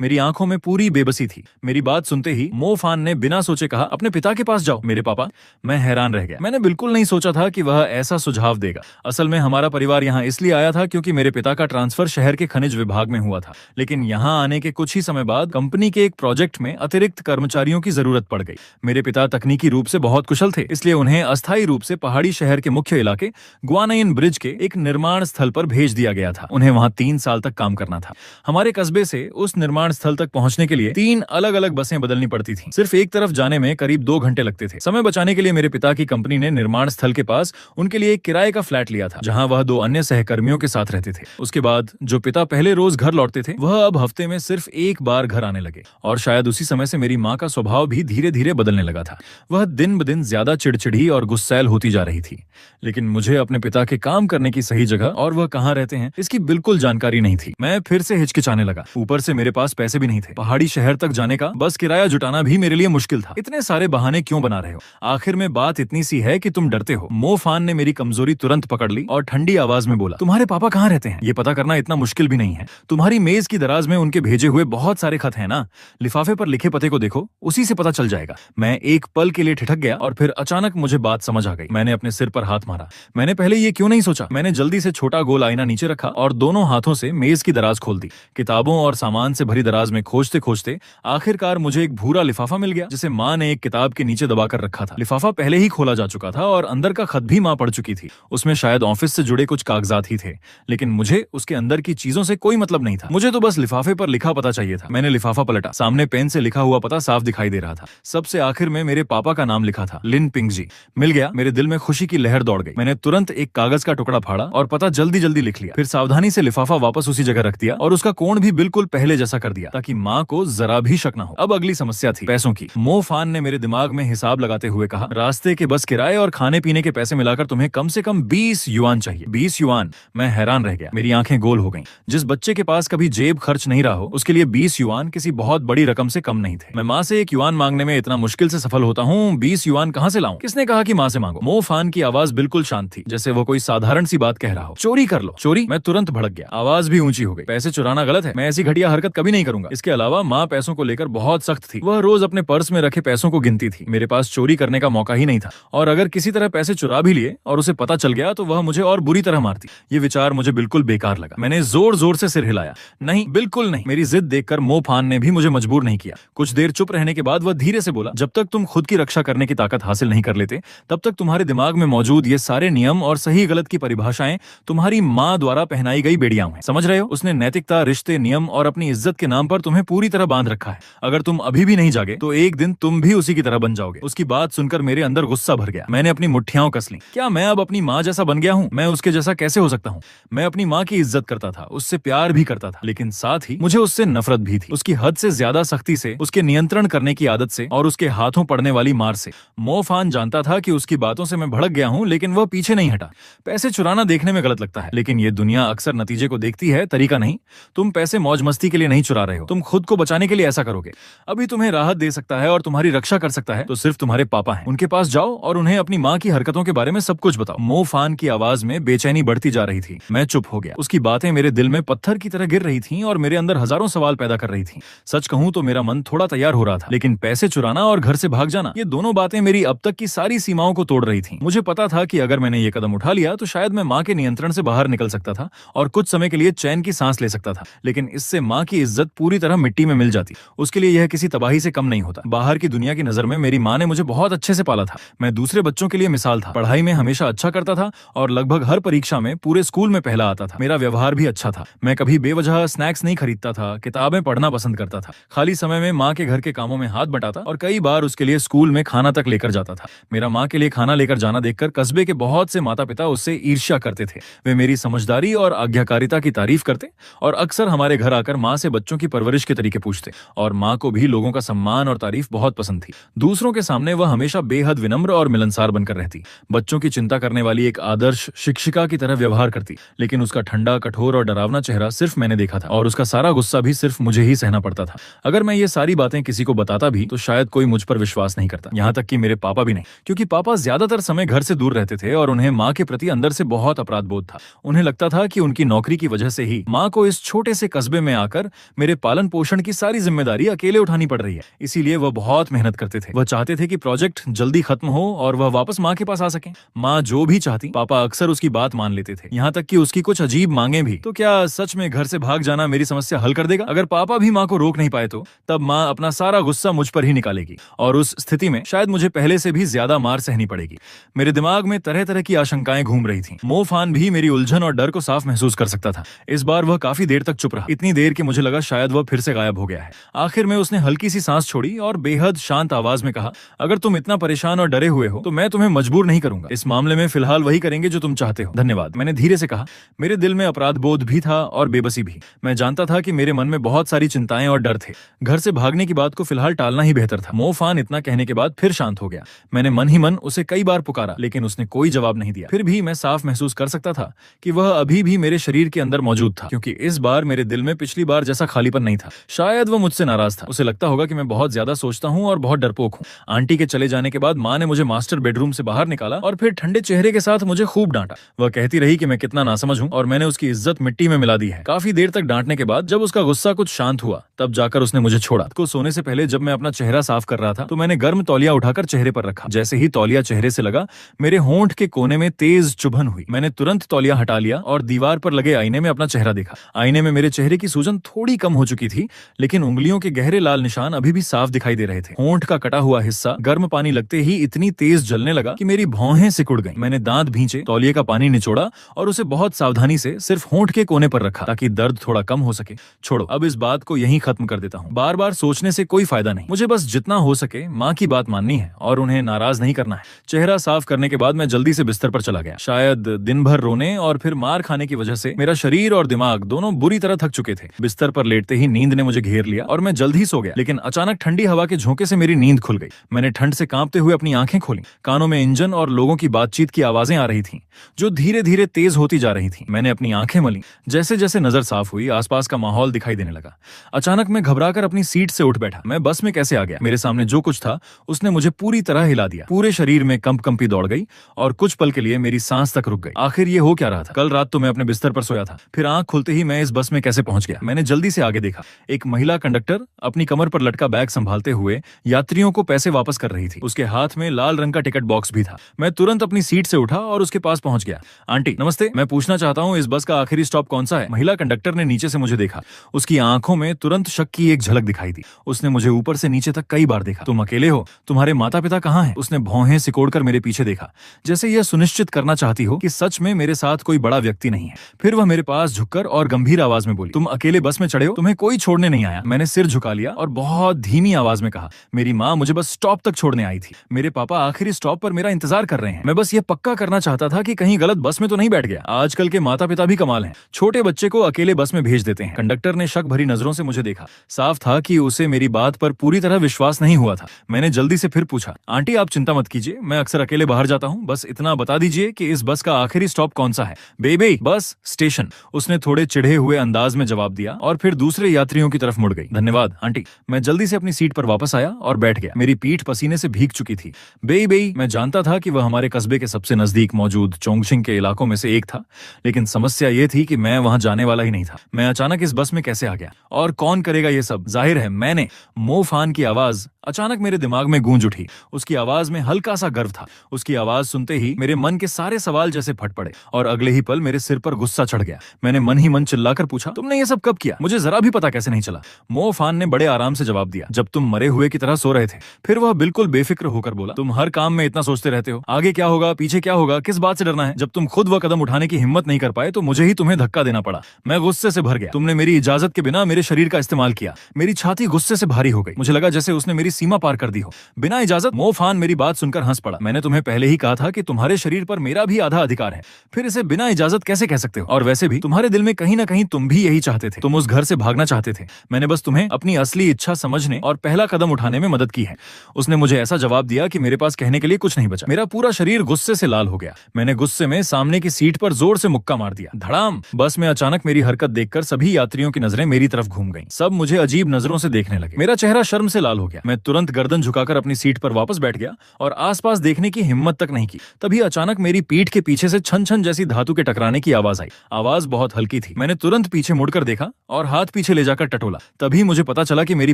मेरी आंखों में पूरी बेबसी थी। मेरी बात सुनते ही मो फान ने बिना सोचे कहा, अपने पिता के पास जाओ। मेरे पापा? मैं हैरान रह गया। मैंने बिल्कुल नहीं सोचा था कि वह ऐसा सुझाव देगा। असल में हमारा परिवार यहाँ इसलिए आया था क्योंकि मेरे पिता का ट्रांसफर शहर के खनिज विभाग में हुआ था। लेकिन यहाँ आने के कुछ ही समय बाद कंपनी के एक प्रोजेक्ट में अतिरिक्त कर्मचारियों की जरूरत पड़ गई। मेरे पिता तकनीकी रूप से बहुत कुशल थे, इसलिए उन्हें अस्थायी रूप से पहाड़ी शहर के मुख्य इलाके ग्वानयन ब्रिज के एक निर्माण स्थल पर भेज दिया गया था। उन्हें वहां 3 साल तक काम करना था। हमारे कस्बे से उस निर्माण स्थल तक पहुंचने के लिए 3 अलग अलग बसें बदलनी पड़ती थी। सिर्फ एक तरफ जाने में करीब 2 घंटे लगते थे। समय बचाने के लिए मेरे पिता की कंपनी ने निर्माण स्थल के पास उनके लिए एक किराए का फ्लैट लिया था, जहां वह 2 अन्य सहकर्मियों के साथ रहते थे। उसके बाद जो पिता पहले रोज घर लौटते थे, वह अब हफ्ते में सिर्फ एक बार घर आने लगे। और शायद उसी समय से मेरी माँ का स्वभाव भी धीरे धीरे बदलने लगा था। वह दिन ब दिन ज्यादा चिड़चिड़ी और गुस्सैल होती जा रही थी। लेकिन मुझे अपने पिता के काम करने की सही जगह और वह कहाँ रहते हैं, इसकी बिल्कुल जानकारी नहीं थी। मैं फिर से हिचकिचाने लगा। ऊपर से मेरे पास पैसे भी नहीं थे। पहाड़ी शहर तक जाने का बस किराया जुटाना भी मेरे लिए मुश्किल था। इतने सारे बहाने क्यों बना रहे हो? आखिर में बात इतनी सी है कि तुम डरते हो। मो फान ने मेरी कमजोरी तुरंत पकड़ ली और ठंडी आवाज में बोला, तुम्हारे पापा कहाँ रहते हैं? ये पता करना इतना मुश्किल भी नहीं है। तुम्हारी मेज की दराज में उनके भेजे हुए बहुत सारे खत हैं ना। लिफाफे पर लिखे पते को देखो, उसी से पता चल जाएगा। मैं एक पल के लिए ठिठक गया और फिर अचानक मुझे बात समझ आ गई। मैंने अपने सिर पर हाथ मारा। मैंने पहले ये क्यों नहीं सोचा? मैंने जल्दी से छोटा गोल आईना नीचे रखा और दोनों हाथों से मेज की दराज खोल दी। किताबों और सामान से भरी दराज में खोजते खोजते आखिरकार मुझे एक भूरा लिफाफा मिल गया, जिसे माँ ने एक किताब के नीचे दबाकर रखा था। लिफाफा पहले ही खोला जा चुका था और अंदर का खत भी माँ पढ़ चुकी थी। उसमें शायद ऑफिस से जुड़े कुछ कागजात ही थे, लेकिन मुझे उसके अंदर की चीजों से कोई मतलब नहीं था। मुझे तो बस लिफाफे पर लिखा पता चाहिए था। मैंने लिफाफा पलटा। सामने पेन से लिखा हुआ पता साफ दिखाई दे रहा था। सबसे आखिर में मेरे पापा का नाम लिखा था, लिन पिंगजी। मिल गया। मेरे दिल में खुशी की लहर दौड़ गई। मैंने तुरंत एक कागज का टुकड़ा फाड़ा और पता जल्दी जल्दी लिख लिया। फिर सावधानी से लिफाफा वापस उसी जगह रख दिया और उसका कोण भी बिल्कुल पहले जैसा कर दिया, ताकि माँ को जरा भी शक न हो। अब अगली समस्या थी पैसों की। मो फान ने मेरे दिमाग में हिसाब लगाते हुए कहा, रास्ते के बस किराए और खाने पीने के पैसे मिलाकर तुम्हें कम से कम 20 युआन चाहिए। 20 युआन? मैं हैरान रह गया। मेरी आंखें गोल हो गईं। जिस बच्चे के पास कभी जेब खर्च नहीं रहा हो, उसके लिए 20 युआन किसी बहुत बड़ी रकम से कम नहीं थे। मैं माँ से 1 युआन मांगने में इतना मुश्किल से सफल होता हूँ, 20 युआन कहाँ से लाऊं? किसने कहा कि माँ से मांगो? मो फान की आवाज बिल्कुल शांत थी, जैसे वो कोई साधारण सी बात कह रहा हो। चोरी कर लो। चोरी? मैं तुरंत भड़क गया। आवाज भी ऊंची हो गई। पैसे चुराना गलत है। मैं ऐसी घटिया हरकत कभी नहीं करूंगा। इसके अलावा माँ पैसों को लेकर बहुत सख्त थी। वह रोज अपने पर्स में रखे पैसों को गिनती थी। मेरे पास चोरी करने का मौका ही नहीं था, और अगर किसी तरह पैसे चुरा भी लिए और उसे पता चल गया तो वह मुझे और बुरी तरह मारती। ये विचार मुझे बिल्कुल बेकार लगा। मैंने जोर जोर से सिर हिलाया। नहीं, बिल्कुल नहीं। मेरी जिद देखकर मो फान ने भी मुझे मजबूर नहीं किया। कुछ देर चुप रहने के बाद वह धीरे से बोला, जब तक तुम खुद की रक्षा करने की ताकत हासिल नहीं कर लेते, तब तक तुम्हारे दिमाग में मौजूद ये सारे नियम और सही गलत की परिभाषाएं तुम्हारी माँ द्वारा पहनाई गई बेड़ियां हैं। समझ रहे हो? उसने नैतिकता, रिश्ते, नियम और अपनी इज्जत के नाम पर तुम्हें पूरी तरह बांध रखा है। अगर तुम अभी भी नहीं जागे तो एक दिन तुम भी उसी की तरह बन जाओगे। उसकी बात सुनकर मेरे अंदर गुस्सा भर गया। मैंने अपनी मुट्ठियां कस लीं। क्या मैं अब अपनी माँ जैसा बन गया हूँ? मैं उसके जैसा कैसे हो सकता हूँ? मैं अपनी माँ की इज्जत करता था, उससे प्यार भी करता था, लेकिन साथ ही मुझे उससे नफरत भी थी। उसकी हद से ज्यादा सख्ती से, उसके नियंत्रण करने की आदत से और उसके हाथों पड़ने वाली मार से। मो फान जानता था कि उसकी बातों से मैं भड़क गया हूँ, लेकिन वह पीछे नहीं हटा। पैसे चुराना देखने में गलत लगता है, लेकिन ये दुनिया अक्सर नतीजे को देखती है, तरीका नहीं। तुम पैसे मौज मस्ती के लिए नहीं चुरा रहे हो, तुम खुद को बचाने के लिए ऐसा करोगे। अभी तुम्हें राहत दे सकता है और तुम्हारी रक्षा कर सकता है तो सिर्फ तुम्हारे पापा हैं। उनके पास जाओ और उन्हें अपनी माँ की हरकतों के बारे में सब कुछ बताओ। मो फान की आवाज में बेचैनी बढ़ती जा रही थी। मैं चुप हो गया। उसकी बातें मेरे दिल में पत्थर की तरह गिर रही थीं और मेरे अंदर हजारों सवाल पैदा कर रही थीं। सच कहूं तो मेरा मन थोड़ा तैयार हो रहा था, लेकिन पैसे चुराना और घर से भाग जाना, ये दोनों बातें मेरी अब तक की सारी सीमाओं को तोड़ रही थीं। मुझे पता था कि अगर मैंने ये कदम उठा लिया तो शायद मैं माँ के नियंत्रण से बाहर निकल सकता था और कुछ समय के लिए चैन की सांस ले सकता था, लेकिन इससे माँ की इज्जत पूरी तरह मिट्टी में मिल जाती। उसके लिए यह किसी तबाही से कम नहीं होता। बाहर की दुनिया की नजर में मेरी माँ ने मुझे बहुत अच्छे से पाला था। मैं दूसरे बच्चों के लिए मिसाल था। पढ़ाई में हमेशा अच्छा करता था और लगभग हर परीक्षा में पूरे स्कूल में पहला आता था। मेरा व्यवहार भी अच्छा था। मैं कभी बेवजह स्नैक्स नहीं खरीदता था, किताबें पढ़ना पसंद करता था, खाली समय में माँ के घर के कामों में हाथ बटाता और कई बार उसके लिए स्कूल में खाना तक लेकर जाता था। मेरा माँ के लिए खाना लेकर जाना देखकर कस्बे के बहुत से माता पिता उससे ईर्ष्या करते थे। वे मेरी समझदारी और आज्ञाकारिता की तारीफ करते और अक्सर हमारे घर आकर माँ से बच्चों की परवरिश के तरीके पूछते। और माँ को भी लोगों का सम्मान और तारीफ बहुत पसंद थी। दूसरों के सामने वह हमेशा बेहद विनम्र और मिलनसार बनकर रहती। बच्चों की चिंता करने वाली एक आदर्श शिक्षिका की तरह व्यवहार करती, लेकिन उसका ठंडा, कठोर और डरावना चेहरा सिर्फ मैंने देखा था और उसका सारा गुस्सा भी सिर्फ मुझे ही सहना पड़ता था। अगर मैं ये सारी बातें किसी को बताता भी तो शायद कोई मुझ पर विश्वास नहीं करता, यहाँ तक कि मेरे पापा भी नहीं, क्योंकि पापा ज्यादातर समय घर से दूर रहते थे और उन्हें माँ के प्रति अंदर से बहुत अपराध बोध था। उन्हें लगता था कि उनकी नौकरी की वजह से ही माँ को इस छोटे से कस्बे में आकर मेरे पालन पोषण की सारी जिम्मेदारी अकेले उठानी पड़ रही है। इसीलिए वह बहुत मेहनत करते थे। वह चाहते थे कि प्रोजेक्ट जल्दी खत्म हो और वह वापस माँ के पास आ सके। माँ जो भी चाहती पापा अक्सर उसकी बात मान लेते थे, यहाँ तक कि उसकी कुछ अजीब मांगे भी। तो क्या सच में घर से भाग जाना मेरी समस्या हल कर देगा? अगर पापा भी माँ को रोक नहीं पाए तो तब माँ अपना सारा गुस्सा मुझ पर ही निकालेगी और उस स्थिति में शायद मुझे पहले से भी ज्यादा मार सहनी पड़ेगी। मेरे दिमाग में तरह तरह की आशंकाएं घूम रही थीं। मोफान भी मेरी उलझन और डर को साफ महसूस कर सकता था। इस बार वह काफी देर तक चुप रहा, इतनी देर कि मुझे लगा शायद वह फिर से गायब हो गया है। आखिर में उसने हल्की सी सांस छोड़ी और बेहद शांत आवाज में कहा, अगर तुम इतना परेशान और डरे हुए हो तो मैं तुम्हें मजबूर नहीं करूंगा। इस मामले में फिलहाल वही करेंगे जो तुम चाहते हो। धन्यवाद, मैंने धीरे से कहा। मेरे दिल में अपराध बोध भी था और बेबसी भी। मैं जानता था कि मेरे मन में बहुत सारी चिंताएं और डर थे। घर से भागने की बात को फिलहाल टालना ही बेहतर था। मोफान इतना कहने के बाद फिर शांत हो गया। मैंने मन ही मन उसे कई बार पुकारा, लेकिन उसने कोई जवाब नहीं दिया। फिर भी मैं साफ महसूस कर सकता था कि वह अभी भी मेरे शरीर के अंदर मौजूद था, क्योंकि इस बार मेरे दिल में पिछली बार जैसा खालीपन नहीं था। शायद वह मुझसे नाराज था। उसे लगता होगा कि मैं बहुत ज्यादा सोचता हूँ और बहुत डरपोक हूँ। आंटी के चले जाने के बाद माँ ने मुझे मास्टर बेडरूम से बाहर निकाला और फिर ठंडे चेहरे के साथ मुझे खूब डांटा। वह कहती रही कि मैं कितना नासमझ हूँ और मैंने उसकी इज्जत मिट्टी में मिला दी है। काफी देर तक डांटने के बाद जब उसका गुस्सा कुछ शांत हुआ तब जाकर उसने मुझे छोड़ा। को सोने से पहले जब मैं अपना चेहरा साफ कर रहा था तो मैंने गर्म तौलिया उठाकर चेहरे पर रखा। जैसे ही तौलिया चेहरे से लगा मेरे होंठ के कोने में तेज चुभन हुई। मैंने तुरंत तौलिया हटा लिया और दीवार पर लगे आईने में अपना चेहरा देखा। आईने में मेरे चेहरे की सूजन थोड़ी कम हो चुकी थी, लेकिन उंगलियों के गहरे लाल निशान अभी भी साफ दिखाई दे रहे थे। होंठ का कटा हुआ हिस्सा गर्म पानी लगते ही इतनी तेज जलने लगा कि मेरी भौहें सिकुड़ गईं। मैंने दांत भींचे, तौलिए का पानी निचोड़ा और उसे बहुत सावधानी से सिर्फ होंठ के कोने पर रखा ताकि दर्द थोड़ा कम हो सके। छोड़ो, अब इस बात को यहीं खत्म कर देता हूँ। बार बार सोचने से कोई फायदा नहीं। मुझे बस जितना हो सके माँ की बात माननी है और उन्हें नाराज नहीं करना है। चेहरा साफ करने के बाद मैं जल्दी से बिस्तर पर चला गया। शायद दिन भर रोने और फिर मार खाने की वजह से मेरा शरीर और दिमाग दोनों बुरी तरह थक चुके थे। बिस्तर पर लेटते ही नींद ने मुझे घेर लिया और मैं जल्द ही सो गया। लेकिन अचानक ठंडी हवा के झोंके से मेरी नींद खुल गई। मैंने ठंड से कांपते हुए अपनी आंखें खोली। कानों में इंजन और लोगों की बातचीत की आवाजें आ रही थीं, जो धीरे धीरे तेज होती जा रही थीं। मैंने अपनी आंखें मली। जैसे जैसे नजर साफ हुई आसपास का माहौल दिखाई देने लगा। अचानक मैं घबराकर अपनी सीट से उठ बैठा। मैं बस में कैसे आ गया? मेरे सामने जो कुछ था उसने मुझे पूरी तरह हिला दिया। पूरे शरीर में कंपी दौड़ गई और कुछ पल के लिए मेरी सांस तक रुक गई। आखिर ये हो क्या रहा था? कल रात तो मैं अपने बिस्तर पर सोया था, फिर आंख खुलते ही मैं इस बस में कैसे पहुंच गया? मैंने जल्दी से आगे देखा। एक महिला कंडक्टर अपनी कमर पर लटका बैग संभालते हुए यात्रियों को पैसे वापस कर रही थी। उसके हाथ में लाल रंग का टिकट बॉक्स भी था। मैं तुरंत अपनी सीट से उठा और उसके पास पहुंच गया। आंटी नमस्ते, मैं पूछना चाहता हूँ इस बस का आखिरी स्टॉप कौन सा है? महिला कंडक्टर ने नीचे से मुझे देखा। उसकी आंखों में तुरंत शक की एक झलक दिखाई दी। उसने मुझे ऊपर से नीचे तक कई बार देखा। तुम अकेले हो? तुम्हारे माता पिता कहाँ हैं? उसने भौहें सिकोड़कर मेरे पीछे देखा, जैसे यह सुनिश्चित करना चाहती हो कि सच में मेरे साथ कोई बड़ा व्यक्ति नहीं है। फिर वह मेरे पास झुककर और गंभीर आवाज में बोली, तुम अकेले बस में चढ़े हो? तुम्हें कोई छोड़ने नहीं आया। मैंने सिर झुका लिया और बहुत धीमी आवाज में कहा, मेरी माँ मुझे बस स्टॉप तक छोड़ने आई थी। मेरे पापा आखिरी स्टॉप पर मेरा इंतजार कर रहे हैं। मैं बस ये पक्का करना चाहता था कि कहीं गलत बस में तो नहीं बैठ गया। आजकल के माता पिता भी कमाल हैं, छोटे बच्चे को अकेले बस में भेज देते हैं। कंडक्टर ने शक भरी नजरों से मुझे देखा। साफ था कि उसे मेरी बात पर पूरी तरह विश्वास नहीं हुआ था। मैंने जल्दी से फिर पूछा, आंटी आप चिंता मत कीजिए, मैं अक्सर अकेले बाहर जाता हूँ। बस इतना बता दीजिए कि इस बस का आखिरी स्टॉप कौन सा है? बेबी बस स्टेशन, उसने थोड़े चिढ़े हुए अंदाज में जवाब दिया और फिर दूसरे यात्रियों की तरफ मुड़ गई। धन्यवाद आंटी। मैं जल्दी से अपनी सीट पर वापस आया और बैठ गया। मेरी पीठ पसीने से भीग चुकी थी। बेबी, मैं जानता था कि वह हमारे कस्बे के सबसे नजदीक मौजूद मौजूद चोंगशिंग के इलाकों में से एक था, लेकिन समस्या ये थी कि मैं वहां जाने वाला ही नहीं था। मैं अचानक इस बस में कैसे आ गया और कौन करेगा ये सब? जाहिर है मैंने। मो फान की आवाज अचानक मेरे दिमाग में गूंज उठी। उसकी आवाज में हल्का सा गर्व था। उसकी आवाज सुनते ही मेरे मन के सारे सवाल जैसे फट पड़े और अगले ही पल मेरे सिर पर गुस्सा चढ़ गया। मैंने मन ही मन चिल्लाकर पूछा, तुमने ये सब कब किया? मुझे जरा भी पता कैसे नहीं चला? मो फान ने बड़े आराम से जवाब दिया, जब तुम मरे हुए की तरह सो रहे थे। फिर वह बिल्कुल बेफिक्र होकर बोला, तुम हर काम में इतना सोचते रहते हो, आगे क्या होगा, पीछे क्या होगा, किस बात से डरना है? जब तुम खुद वह कदम उठाने की हिम्मत नहीं कर पाए तो मुझे ही तुम्हें धक्का देना पड़ा। मैं गुस्से से भर गया। तुमने मेरी इजाजत के बिना मेरे शरीर का इस्तेमाल किया। मेरी छाती गुस्से से भारी हो गई। मुझे लगा जैसे उसने मेरी सीमा पार कर दी हो। बिना इजाजत? मो फान मेरी बात सुनकर हंस पड़ा। मैंने तुम्हें पहले ही कहा था कि तुम्हारे शरीर पर मेरा भी आधा अधिकार है, फिर इसे बिना इजाजत कैसे कह सकते हो? और वैसे भी तुम्हारे दिल में कहीं ना कहीं तुम भी यही चाहते थे। तुम उस घर से भागना चाहते थे। मैंने बस तुम्हें अपनी असली इच्छा समझने और पहला कदम उठाने में मदद की है। उसने मुझे ऐसा जवाब दिया कि मेरे पास कहने के लिए कुछ नहीं बचा। मेरा पूरा शरीर गुस्से से लाल हो गया। मैंने गुस्से में सामने की सीट पर जोर से मुक्का मार दिया। धड़ाम! बस में अचानक मेरी हरकत देखकर सभी यात्रियों की नजरें मेरी तरफ घूम गईं। सब मुझे अजीब नजरों से देखने लगे। मेरा चेहरा शर्म से लाल हो गया। मैं तुरंत गर्दन झुकाकर अपनी सीट पर वापस बैठ गया और आसपास देखने की हिम्मत तक नहीं की। तभी अचानक मेरी पीठ के पीछे से छन छन जैसी धातु के टकराने की आवाज आई। आवाज बहुत हल्की थी। मैंने तुरंत पीछे मुड़कर देखा और हाथ पीछे ले जाकर टटोला। तभी मुझे पता चला कि मेरी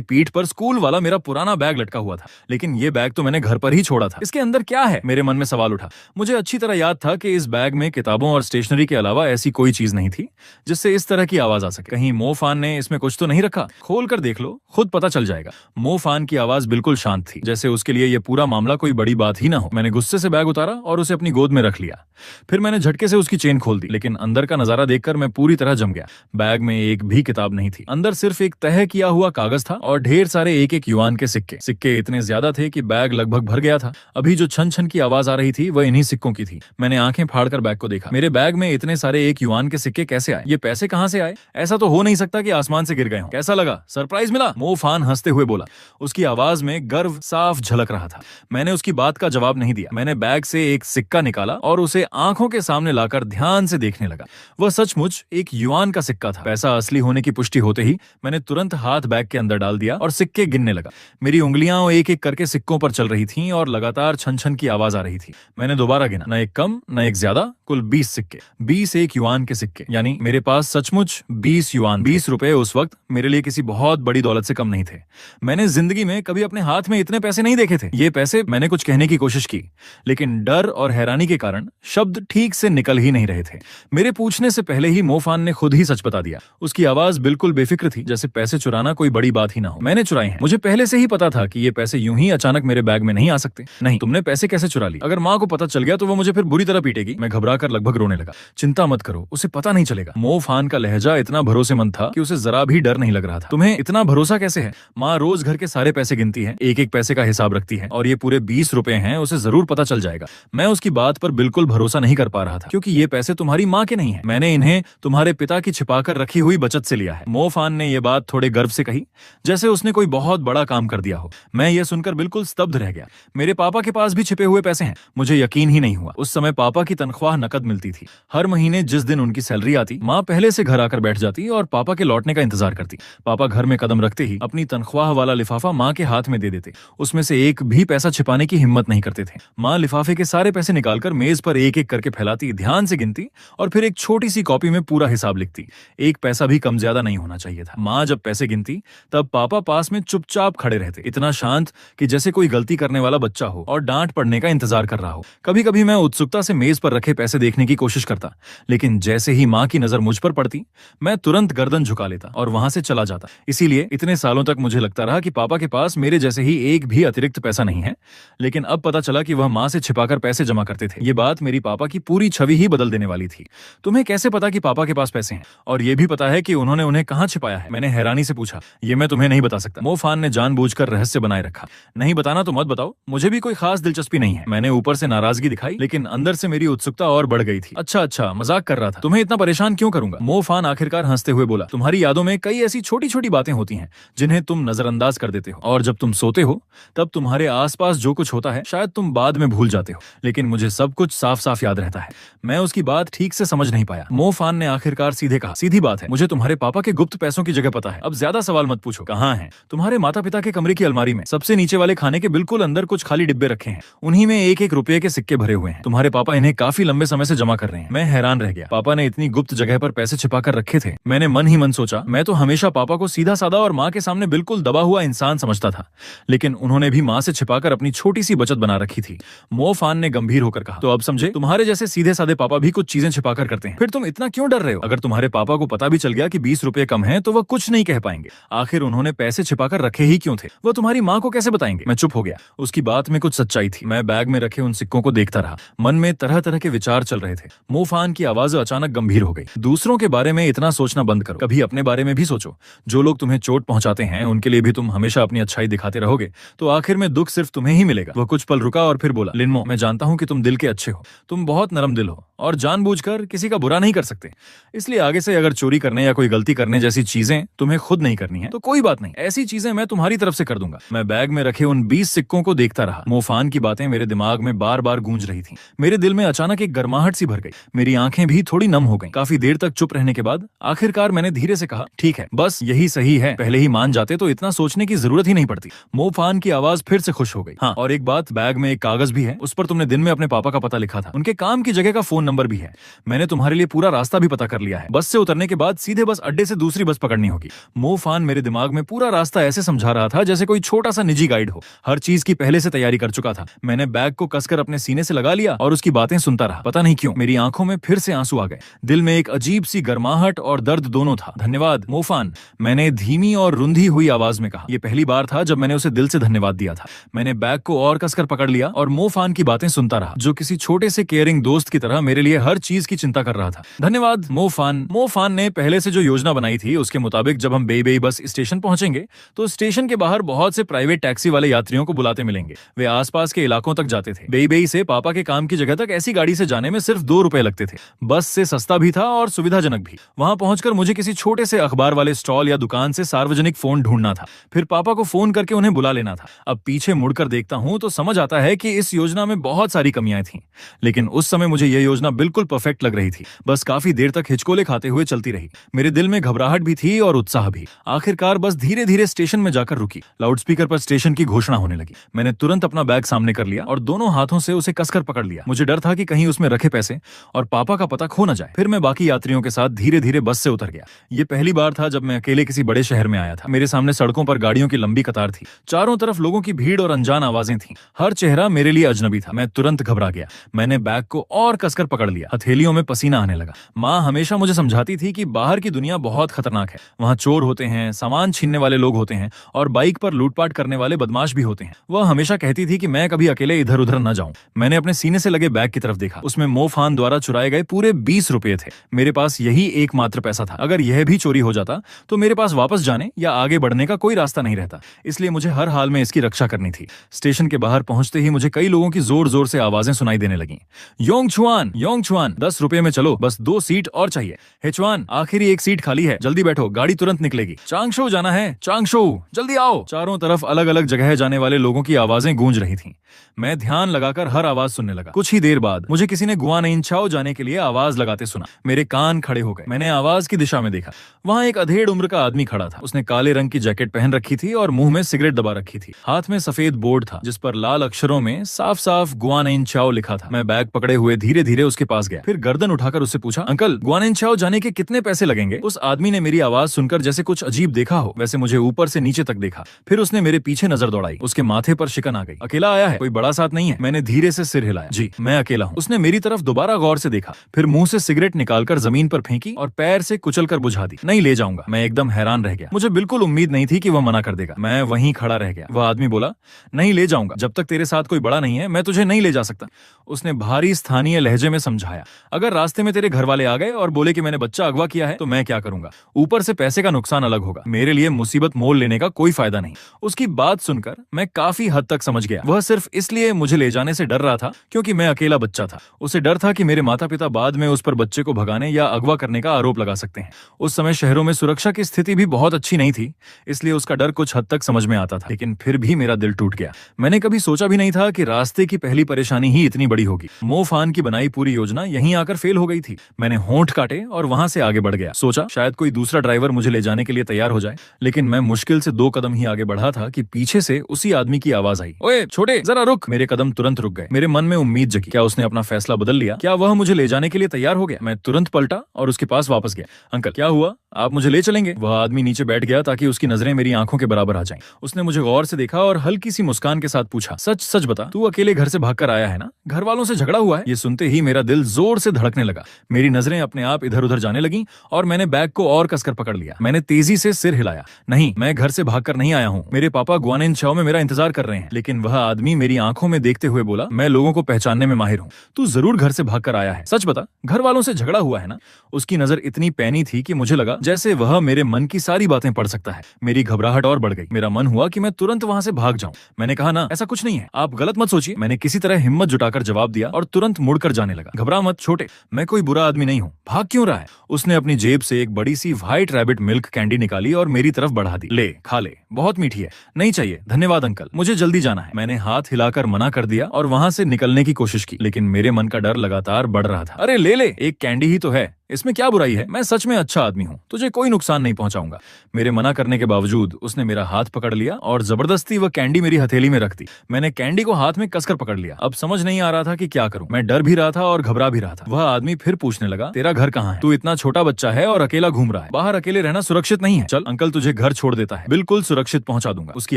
पीठ पर स्कूल वाला मेरा पुराना बैग लटका हुआ था। लेकिन ये बैग तो मैंने घर पर ही छोड़ा था। इसके अंदर क्या है? मेरे मन में सवाल उठा। मुझे अच्छी तरह याद था कि इस बैग में किताबों और स्टेशनरी के अलावा ऐसी कोई चीज नहीं थी जिससे इस तरह की आवाज आ सके। कहीं मो फान ने इसमें कुछ तो नहीं रखा? खोल कर देख लो, खुद पता चल जाएगा। मो फान की आवाज बिल्कुल शांत थी, जैसे उसके लिए यह पूरा मामला कोई बड़ी बात ही ना हो। मैंने गुस्से से बैग उतारा और उसे अपनी गोद में रख लिया। फिर मैंने झटके से उसकी चेन खोल दी, लेकिन अंदर का नजारा देखकर मैं पूरी तरह जम गया। बैग में एक भी किताब नहीं थी। अंदर सिर्फ एक तह किया हुआ कागज था और ढेर सारे एक एक युआन के सिक्के। सिक्के इतने ज्यादा थे कि बैग लगभग भर गया था। अभी जो छन छन की आवाज आ रही थी वह इन्हीं सिक्कों की थी। मैंने आंखें फाड़कर बैग को देखा। मेरे बैग में इतने सारे एक युआन के सिक्के कैसे आए? ये पैसे कहां से आए? ऐसा तो हो नहीं सकता कि आसमान से गिर गए हों। कैसा लगा? सरप्राइज मिला? मो फान हंसते हुए बोला। उसकी आवाज में गर्व साफ झलक रहा था। मैंने उसकी बात का जवाब नहीं दिया। मैंने बैग से एक सिक्का निकाला और उसे आंखों के सामने लाकर ध्यान से देखने लगा। वह सचमुच एक युआन का सिक्का था। पैसा असली होने की पुष्टि होते ही मैंने तुरंत हाथ बैग के अंदर डाल दिया और सिक्के गिनने लगा। मेरी उंगलियां एक एक करके सिक्कों पर चल रही थीं और लगातार छन छन की आवाज आ रही थी। मैंने दोबारा गिना, न एक कम न एक ज्यादा, कुल 20 सिक्के। 20 एक युआन के सिक्के, यानी मेरे पास सचमुच 20 युआन। 20 रुपए उस वक्त मेरे लिए किसी बहुत बड़ी दौलत से कम नहीं थे। मैंने जिंदगी में कभी अपने हाथ में इतने पैसे नहीं देखे थे। ये पैसे, मैंने कुछ कहने की कोशिश की, लेकिन डर और हैरानी के कारण शब्द ठीक से निकल ही नहीं रहे थे। मेरे पूछने से पहले ही मो फान ने खुद ही सच बता दिया। उसकी आवाज बिल्कुल बेफिक्र थी, जैसे पैसे चुराना कोई बड़ी बात ही ना हो। मैंने चुराए हैं। मुझे पहले से ही पता था कि ये पैसे यूं ही अचानक मेरे बैग में नहीं आ सकते। नहीं, तुमने पैसे कैसे चुरा ली? अगर माँ को पता चल गया तो वो मुझे फिर बुरी तरह पीटेगी। मैं घबराकर लगभग रोने लगा। चिंता मत करो, उसे पता नहीं चलेगा। मो फान का लहजा इतना भरोसेमंद था कि उसे जरा भी डर नहीं लग रहा था। तुम्हें इतना भरोसा कैसे है? माँ रोज घर के सारे पैसे गिनती है, एक एक पैसे का हिसाब रखती है, और ये पूरे 20 रुपए हैं, उसे जरूर पता चल जाएगा। मैं उसकी बात पर बिल्कुल भरोसा नहीं कर पा रहा था, क्योंकि ये पैसे तुम्हारी माँ के नहीं है। मैंने इन्हें तुम्हारे पिता की छिपाकर रखी हुई बचत से लिया है। मो फान ने यह बात थोड़े गर्व से कही, जैसे उसने कोई बहुत बड़ा काम कर दिया हो। मैं ये सुनकर बिल्कुल स्तब्ध रह गया। मेरे पापा के पास भी छिपे हुए पैसे हैं। मुझे यकीन ही नहीं हुआ। उस समय पापा की तनख्वाह नकद मिलती थी। हर महीने जिस दिन उनकी सैलरी आती, माँ पहले से घर आकर बैठ जाती और पापा के लौटने का इंतजार करती। पापा घर में कदम रखते ही अपनी तनख्वाह वाला लिफाफा माँ के हाथ में दे देते। उसमें से एक भी पैसा छिपाने की हिम्मत नहीं करते थे। माँ लिफाफे के सारे पैसे निकालकर मेज पर एक एक करके फैलाती, ध्यान से गिनती और फिर एक छोटी सी कॉपी में पूरा हिसाब लिखती। एक पैसा भी कम ज्यादा नहीं होना चाहिए था। माँ जब पैसे गिनती तब पापा पास में चुपचाप खड़े रहते, इतना शांत कि जैसे कोई गलती करने वाला बच्चा हो और डांट पड़ने का इंतजार कर रहा हो। कभी कभी मैं उत्सुकता से मेज पर रखे पैसे देखने की कोशिश करता, लेकिन जैसे ही माँ की नजर मुझ पर पड़ती, मैं तुरंत गर्दन झुका लेता और वहां से चला जाता। इसीलिए इतने सालों तक मुझे लगता रहा कि पापा के पास मेरे जैसे ही एक भी अतिरिक्त पैसा नहीं है। लेकिन अब पता चला कि वह माँ से छिपाकर पैसे जमा करते थे। ये बात मेरी पापा की पूरी छवि ही बदल देने वाली थी। तुम्हें कैसे पता कि पापा के पास पैसे हैं, और ये भी पता है कि उन्होंने उन्हें कहाँ छिपाया है? मैंने हैरानी से पूछा। ये मैं तुम्हें नहीं बता सकता। मो फान ने जानबूझकर रहस्य बनाए रखा। नहीं बताना तो मत बताओ, मुझे भी कोई खास दिलचस्पी नहीं है। मैंने ऊपर से नाराजगी दिखाई, लेकिन अंदर से मेरी उत्सुकता और बढ़ गई थी। अच्छा अच्छा, मजाक कर रहा था, तुम्हें इतना परेशान क्यों करूंगा। मो फान आखिरकार हंसते हुए बोला, तुम्हारी यादों में कई ऐसी छोटी छोटी बातें होती हैं जिन्हें तुम नजरअंदाज कर देते हो, और जब तुम सोते हो तब तुम्हारे आसपास जो कुछ होता है शायद तुम बाद में भूल जाते हो, लेकिन मुझे सब कुछ साफ साफ याद रहता है। मैं उसकी बात ठीक से समझ नहीं पाया। मो फान ने आखिरकार सीधे कहा, सीधी बात है, मुझे तुम्हारे पापा के गुप्त पैसों की जगह पता है। अब ज्यादा सवाल मत पूछो। कहाँ है? तुम्हारे माता पिता के कमरे की अलमारी में, सबसे नीचे वाले खाने के बिल्कुल अंदर कुछ खाली डिब्बे रखे हैं, उन्हीं में एक एक रुपए के सिक्के भरे हुए हैं। तुम्हारे पापा इन्हें काफी लंबे समय से जमा कर रहे हैं। मैं हैरान रह गया, पापा ने इतनी गुप्त जगह पर पैसे छिपा कर रखे थे। मैंने मन ही मन सोचा, मैं तो हमेशा पापा को सीधा साधा और माँ के सामने बिल्कुल दबा हुआ इंसान समझता था, लेकिन उन्होंने भी माँ से छिपाकर अपनी छोटी सी बचत बना रखी थी। मो फान ने गंभीर होकर कहा, तो अब समझे, तुम्हारे जैसे सीधे साधे पापा भी कुछ चीजें छिपाकर करते हैं। फिर तुम इतना क्यों डर रहे हो? अगर तुम्हारे पापा को पता भी चल गया कि 20 रुपए कम है तो वह कुछ नहीं कह पाएंगे। आखिर उन्होंने पैसे छिपाकर रखे ही क्यों थे? वो तुम्हारी माँ को कैसे बताएंगे? मैं चुप हो गया। उसकी बात में कुछ सच्चाई थी। मैं बैग में रखे उन सिक्कों को देखता रहा। मन में तरह तरह के विचार चल रहे थे। मो फान की आवाज अचानक गंभीर हो गई। दूसरों के बारे में इतना सोचना बंद करो, कभी अपने बारे में भी सोचो। जो लोग तुम्हें चोट पहुंचाते हैं उनके लिए भी तुम हमेशा अपनी अच्छाई दिखाते रहोगे तो आखिर में दुख सिर्फ तुम्हें ही मिलेगा। वह कुछ पल रुका और फिर बोला, लिनमो, मैं जानता हूं कि तुम दिल के अच्छे हो, तुम बहुत नरम दिल हो और जानबूझकर किसी का बुरा नहीं कर सकते। इसलिए आगे से अगर चोरी करने या कोई गलती करने जैसी चीजें तुम्हें खुद नहीं करनी है तो कोई बात नहीं, ऐसी चीजें मैं तुम्हारी तरफ से कर दूंगा। मैं बैग में रखे उन 20 सिक्कों को देखता रहा। मो फान की बातें मेरे दिमाग में बार बार गूंज रही थी। मेरे दिल में अचानक एक गर्माहट सी भर गई। मेरी आंखें भी थोड़ी नम हो गईं। काफी देर तक चुप रहने के बाद आखिरकार मैंने धीरे से कहा, ठीक है, बस यही सही है। पहले ही मान जाते तो इतना सोचने की जरूरत ही नहीं पड़ती। मो फान की आवाज फिर से खुश हो गई। हाँ, और एक बात, बैग में एक कागज भी है, उस पर तुमने दिन में अपने पापा का पता लिखा था। उनके काम की जगह का फोन नंबर भी है। मैंने तुम्हारे लिए पूरा रास्ता भी पता कर लिया है। बस से उतरने के बाद सीधे बस अड्डे से दूसरी बस पकड़नी होगी। मो फान मेरे दिमाग में पूरा रास्ता ऐसे समझा रहा था जैसे कोई छोटा सा निजी गाइड हो। हर चीज की पहले से तैयारी कर चुका था। मैंने बैग को कसकर अपने सीने से लगा लिया और उसकी बातें सुनता रहा। पता नहीं क्यों मेरी आंखों में फिर से आंसू आ गए। दिल में एक अजीब सी गर्माहट और दर्द दोनों था। धन्यवाद मो फान, मैंने धीमी और रुंधी हुई आवाज में कहा। यह पहली बार था जब मैंने उसे दिल से धन्यवाद दिया था। मैंने बैग को और कसकर पकड़ लिया और मो फान की बातें सुनता रहा, जो किसी छोटे से केयरिंग दोस्त की तरह मेरे लिए हर चीज की चिंता कर रहा था। धन्यवाद मो फान। मो फान ने पहले से जो योजना बनाई थी उसके मुताबिक जब हम बेई बस स्टेशन पहुंचेंगे तो स्टेशन के बाहर बहुत से प्राइवेट टैक्सी वाले यात्रियों को बुलाते मिलेंगे। वे आसपास के इलाकों तक जाते थे। बेई से पापा के काम की जगह तक ऐसी गाड़ी से जाने में सिर्फ 2 रुपए लगते थे। बस से सस्ता भी था और सुविधाजनक भी। वहां पहुंचकर मुझे किसी छोटे से अखबार वाले स्टॉल या दुकान से सार्वजनिक फोन ढूंढना था, फिर पापा को फोन करके उन्हें बुला लेना था। अब पीछे मुड़कर देखता हूं तो समझ आता है कि इस योजना में बहुत सारी कमियां थीं, लेकिन उस समय मुझे यह योजना बिल्कुल परफेक्ट लग रही थी। बस काफी देर तक हिचकोले खाते हुए चलती रही। मेरे दिल में घबराहट भी थी और उत्साह भी। आखिरकार बस धीरे धीरे स्टेशन में जाकर रुकी। लाउडस्पीकर पर स्टेशन की घोषणा होने लगी। मैंने तुरंत अपना बैग सामने कर लिया और दोनों हाथों से उसे कसकर पकड़ लिया। मुझे डर था कि कहीं उसमें रखे पैसे और पापा का पता खो न जाए। फिर मैं बाकी यात्रियों के साथ धीरे धीरे बस से उतर गया। ये पहली बार था जब मैं अकेले किसी बड़े शहर में आया था। मेरे सामने सड़कों पर गाड़ियों की लंबी कतार थी। चारों तरफ लोगों की भीड़ और अनजान आवाजें थीं। हर चेहरा मेरे लिए अजनबी था। मैं तुरंत घबरा गया। मैंने बैग को और कसकर पकड़ लिया। हथेलियों में पसीना आने लगा। माँ हमेशा मुझे समझाती थी कि बाहर की दुनिया बहुत खतरनाक है। वहाँ चोर होते हैं, सामान छीनने वाले लोग होते हैं और बाइक पर लूटपाट करने वाले बदमाश भी होते हैं। वह हमेशा कहती थी कि मैं कभी अकेले इधर उधर न जाऊं। मैंने अपने सीने से लगे बैग की तरफ देखा। उसमें मो फान द्वारा चुराए गए पूरे 20 रुपए थे। मेरे पास यही एकमात्र पैसा था। अगर यह भी चोरी हो जाता तो मेरे पास वापस जाने या आगे बढ़ने का कोई रास्ता नहीं रहता। इसलिए मुझे हर हाल में इसकी रक्षा करनी थी। स्टेशन के बाहर पहुंचते ही मुझे कई लोगों की जोर जोर से आवाजें सुनाई देने लगी। योंग छुआन 10 रुपए में चलो, बस 2 सीट और चाहिए। हेचुआन, आखिरी एक सीट खाली है, जल्दी बैठो, गाड़ी तुरंत निकलेगी। चांगशो जाना है, चांगशो, जल्दी आओ। चारों तरफ अलग अलग जगह जाने वाले लोगों की आवाजें गूंज रही थीं। मैं ध्यान लगाकर हर आवाज सुनने लगा। कुछ ही देर बाद मुझे किसी ने गुआनिनचाओ जाने के लिए आवाज लगाते सुना। मेरे कान खड़े हो गए। मैंने आवाज की दिशा में देखा। वहां एक अधेड़ उम्र का आदमी खड़ा था। उसने काले रंग की जैकेट पहन रखी थी और मुंह में सिगरेट दबा रखी थी। हाथ में सफेद बोर्ड था जिस पर लाल अक्षरों में साफ साफ गुआनिनचाओ लिखा था। मैं बैग पकड़े हुए धीरे धीरे उसके पास गया। फिर गर्दन उठाकर उससे पूछा, अंकल, गुआनिनचाओ जाने के कितने पैसे लगेंगे? उस आदमी ने मेरी आवाज सुनकर जैसे कुछ अजीब देखा हो वैसे मुझे ऊपर से नीचे तक देखा। फिर उसने मेरे पीछे नजर दौड़ाई। उसके माथे पर शिकन आ गई। अकेला आया है, कोई बड़ा साथ नहीं है? मैंने धीरे से सिर हिलाया। जी, मैं अकेला हूँ। उसने मेरी तरफ दोबारा गौर से देखा, फिर मुंह से सिगरेट निकालकर जमीन पर फेंकी और पैर से कुचलकर बुझा दी। नहीं ले जाऊंगा। मैं एकदम हैरान रह गया। मुझे बिल्कुल उम्मीद नहीं थी कि वह मना कर देगा। मैं वहीं खड़ा रह गया। वह आदमी बोला, नहीं ले जाऊंगा, जब तक तेरे साथ कोई बड़ा नहीं है मैं तुझे नहीं ले जा सकता। उसने भारी स्थानीय लहजे में समझाया, अगर रास्ते में तेरे घर वाले आ गए और बोले कि मैंने बच्चा अगवा किया है तो मैं क्या करूंगा? ऊपर से पैसे का नुकसान अलग होगा। मेरे लिए मुसीबत मोल लेने का कोई फायदा नहीं। उसकी बात सुनकर मैं काफी हद तक समझ गया। वह सिर्फ इसलिए मुझे ले जाने से डर रहा था क्योंकि मैं अकेला बच्चा था। उसे डर था कि मेरे माता पिता बाद में उस पर बच्चे को भगाने या अगवा करने का आरोप लगा सकते हैं। उस समय शहरों में सुरक्षा की स्थिति भी बहुत अच्छी नहीं थी, इसलिए उसका डर कुछ हद तक समझ में आता था, लेकिन फिर भी मेरा दिल टूट गया। मैंने कभी सोचा भी नहीं था कि रास्ते की पहली परेशानी ही इतनी बड़ी होगी। मोफान की बनाई पूरी योजना यहीं आकर फेल हो गई थी। मैंने होंठ काटे और वहां से आगे बढ़ गया। सोचा शायद कोई दूसरा ड्राइवर मुझे ले जाने के लिए तैयार हो जाए, लेकिन मैं मुश्किल से 2 कदम ही आगे बढ़ा था कि पीछे से उसी आदमी की आवाज आई, ओए छोटे जरा रुक। मेरे कदम तुरंत रुक गए। मेरे मन में उम्मीद जगी, क्या उसने अपना फैसला बदल लिया? क्या वह मुझे ले जाने के लिए तैयार हो गया? मैं तुरंत पलटा और उसके पास वापस गया। अंकल क्या हुआ, आप मुझे ले चलेंगे? वह आदमी नीचे बैठ गया ताकि उसकी नजरें मेरी आंखों के बराबर आ जाएं। उसने मुझे गौर से देखा और हल्की सी मुस्कान के साथ पूछा, सच सच बता, तू अकेले घर से भागकर आया है ना? घर वालों से झगड़ा हुआ है? ये सुनते ही मेरा दिल जोर से धड़कने लगा। मेरी नजरें अपने आप इधर उधर जाने लगी और मैंने बैग को और कसकर पकड़ लिया। मैंने तेजी से सिर हिलाया, नहीं, मैं घर से भागकर नहीं आया हूँ। मेरे पापा ग्वानिनचाओ में मेरा इंतजार कर रहे हैं। लेकिन वह आदमी मेरी आंखों में देखते हुए बोला, मैं लोगों को पहचानने में माहिर हूँ, तू जरूर घर से भागकर आया है, सच बता, घर वालों से झगड़ा हुआ है ना? उसकी नजर इतनी पैनी थी कि मुझे लगा जैसे वह मेरे मन की सारी बातें पढ़ सकता है। मेरी घबराहट और बढ़ गई। मेरा मन हुआ कि मैं तुरंत वहां से भाग जाऊं। मैंने कहा, ना, ऐसा कुछ नहीं है, आप गलत मत सोचिए। मैंने किसी तरह हिम्मत जुटाकर जवाब दिया और तुरंत मुड़कर जाने लगा। घबरा मत छोटे, मैं कोई बुरा आदमी नहीं हूँ, भाग क्यों रहा है? उसने अपनी जेब से एक बड़ी सी व्हाइट रैबिट मिल्क कैंडी निकाली और मेरी तरफ बढ़ा दी। ले खा ले, बहुत मीठी है। नहीं चाहिए, धन्यवाद अंकल, मुझे जल्दी जाना है। मैंने हाथ हिलाकर मना कर दिया और वहां से निकलने की कोशिश की, लेकिन मेरे मन का डर लगातार बढ़ रहा था। अरे ले ले, एक कैंडी ही तो है, इसमें क्या बुराई है? मैं सच में अच्छा आदमी हूँ, तुझे कोई नुकसान नहीं पहुंचाऊंगा। मेरे मना करने के बावजूद उसने मेरा हाथ पकड़ लिया और जबरदस्ती वह कैंडी मेरी हथेली में रख दी। मैंने कैंडी को हाथ में कसकर पकड़ लिया। अब समझ नहीं आ रहा था कि क्या करूं। मैं डर भी रहा था और घबरा भी रहा था। वह आदमी फिर पूछने लगा, तेरा घर कहाँ है? तू इतना छोटा बच्चा है और अकेला घूम रहा है, बाहर अकेले रहना सुरक्षित नहीं है। चल अंकल तुझे घर छोड़ देता है, बिल्कुल सुरक्षित पहुंचा दूंगा। उसकी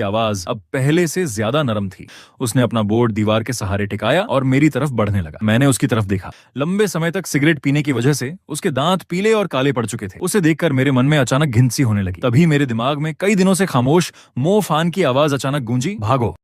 आवाज अब पहले से ज्यादा नरम थी। उसने अपना बोर्ड दीवार के सहारे टिकाया और मेरी तरफ बढ़ने लगा। मैंने उसकी तरफ देखा। लंबे समय तक सिगरेट पीने की वजह से उसके दांत पीले और काले पड़ चुके थे। उसे देखकर मेरे मन में अचानक घिन सी होने लगी। तभी मेरे दिमाग में कई दिनों से खामोश मोफान की आवाज अचानक गूंजी, भागो।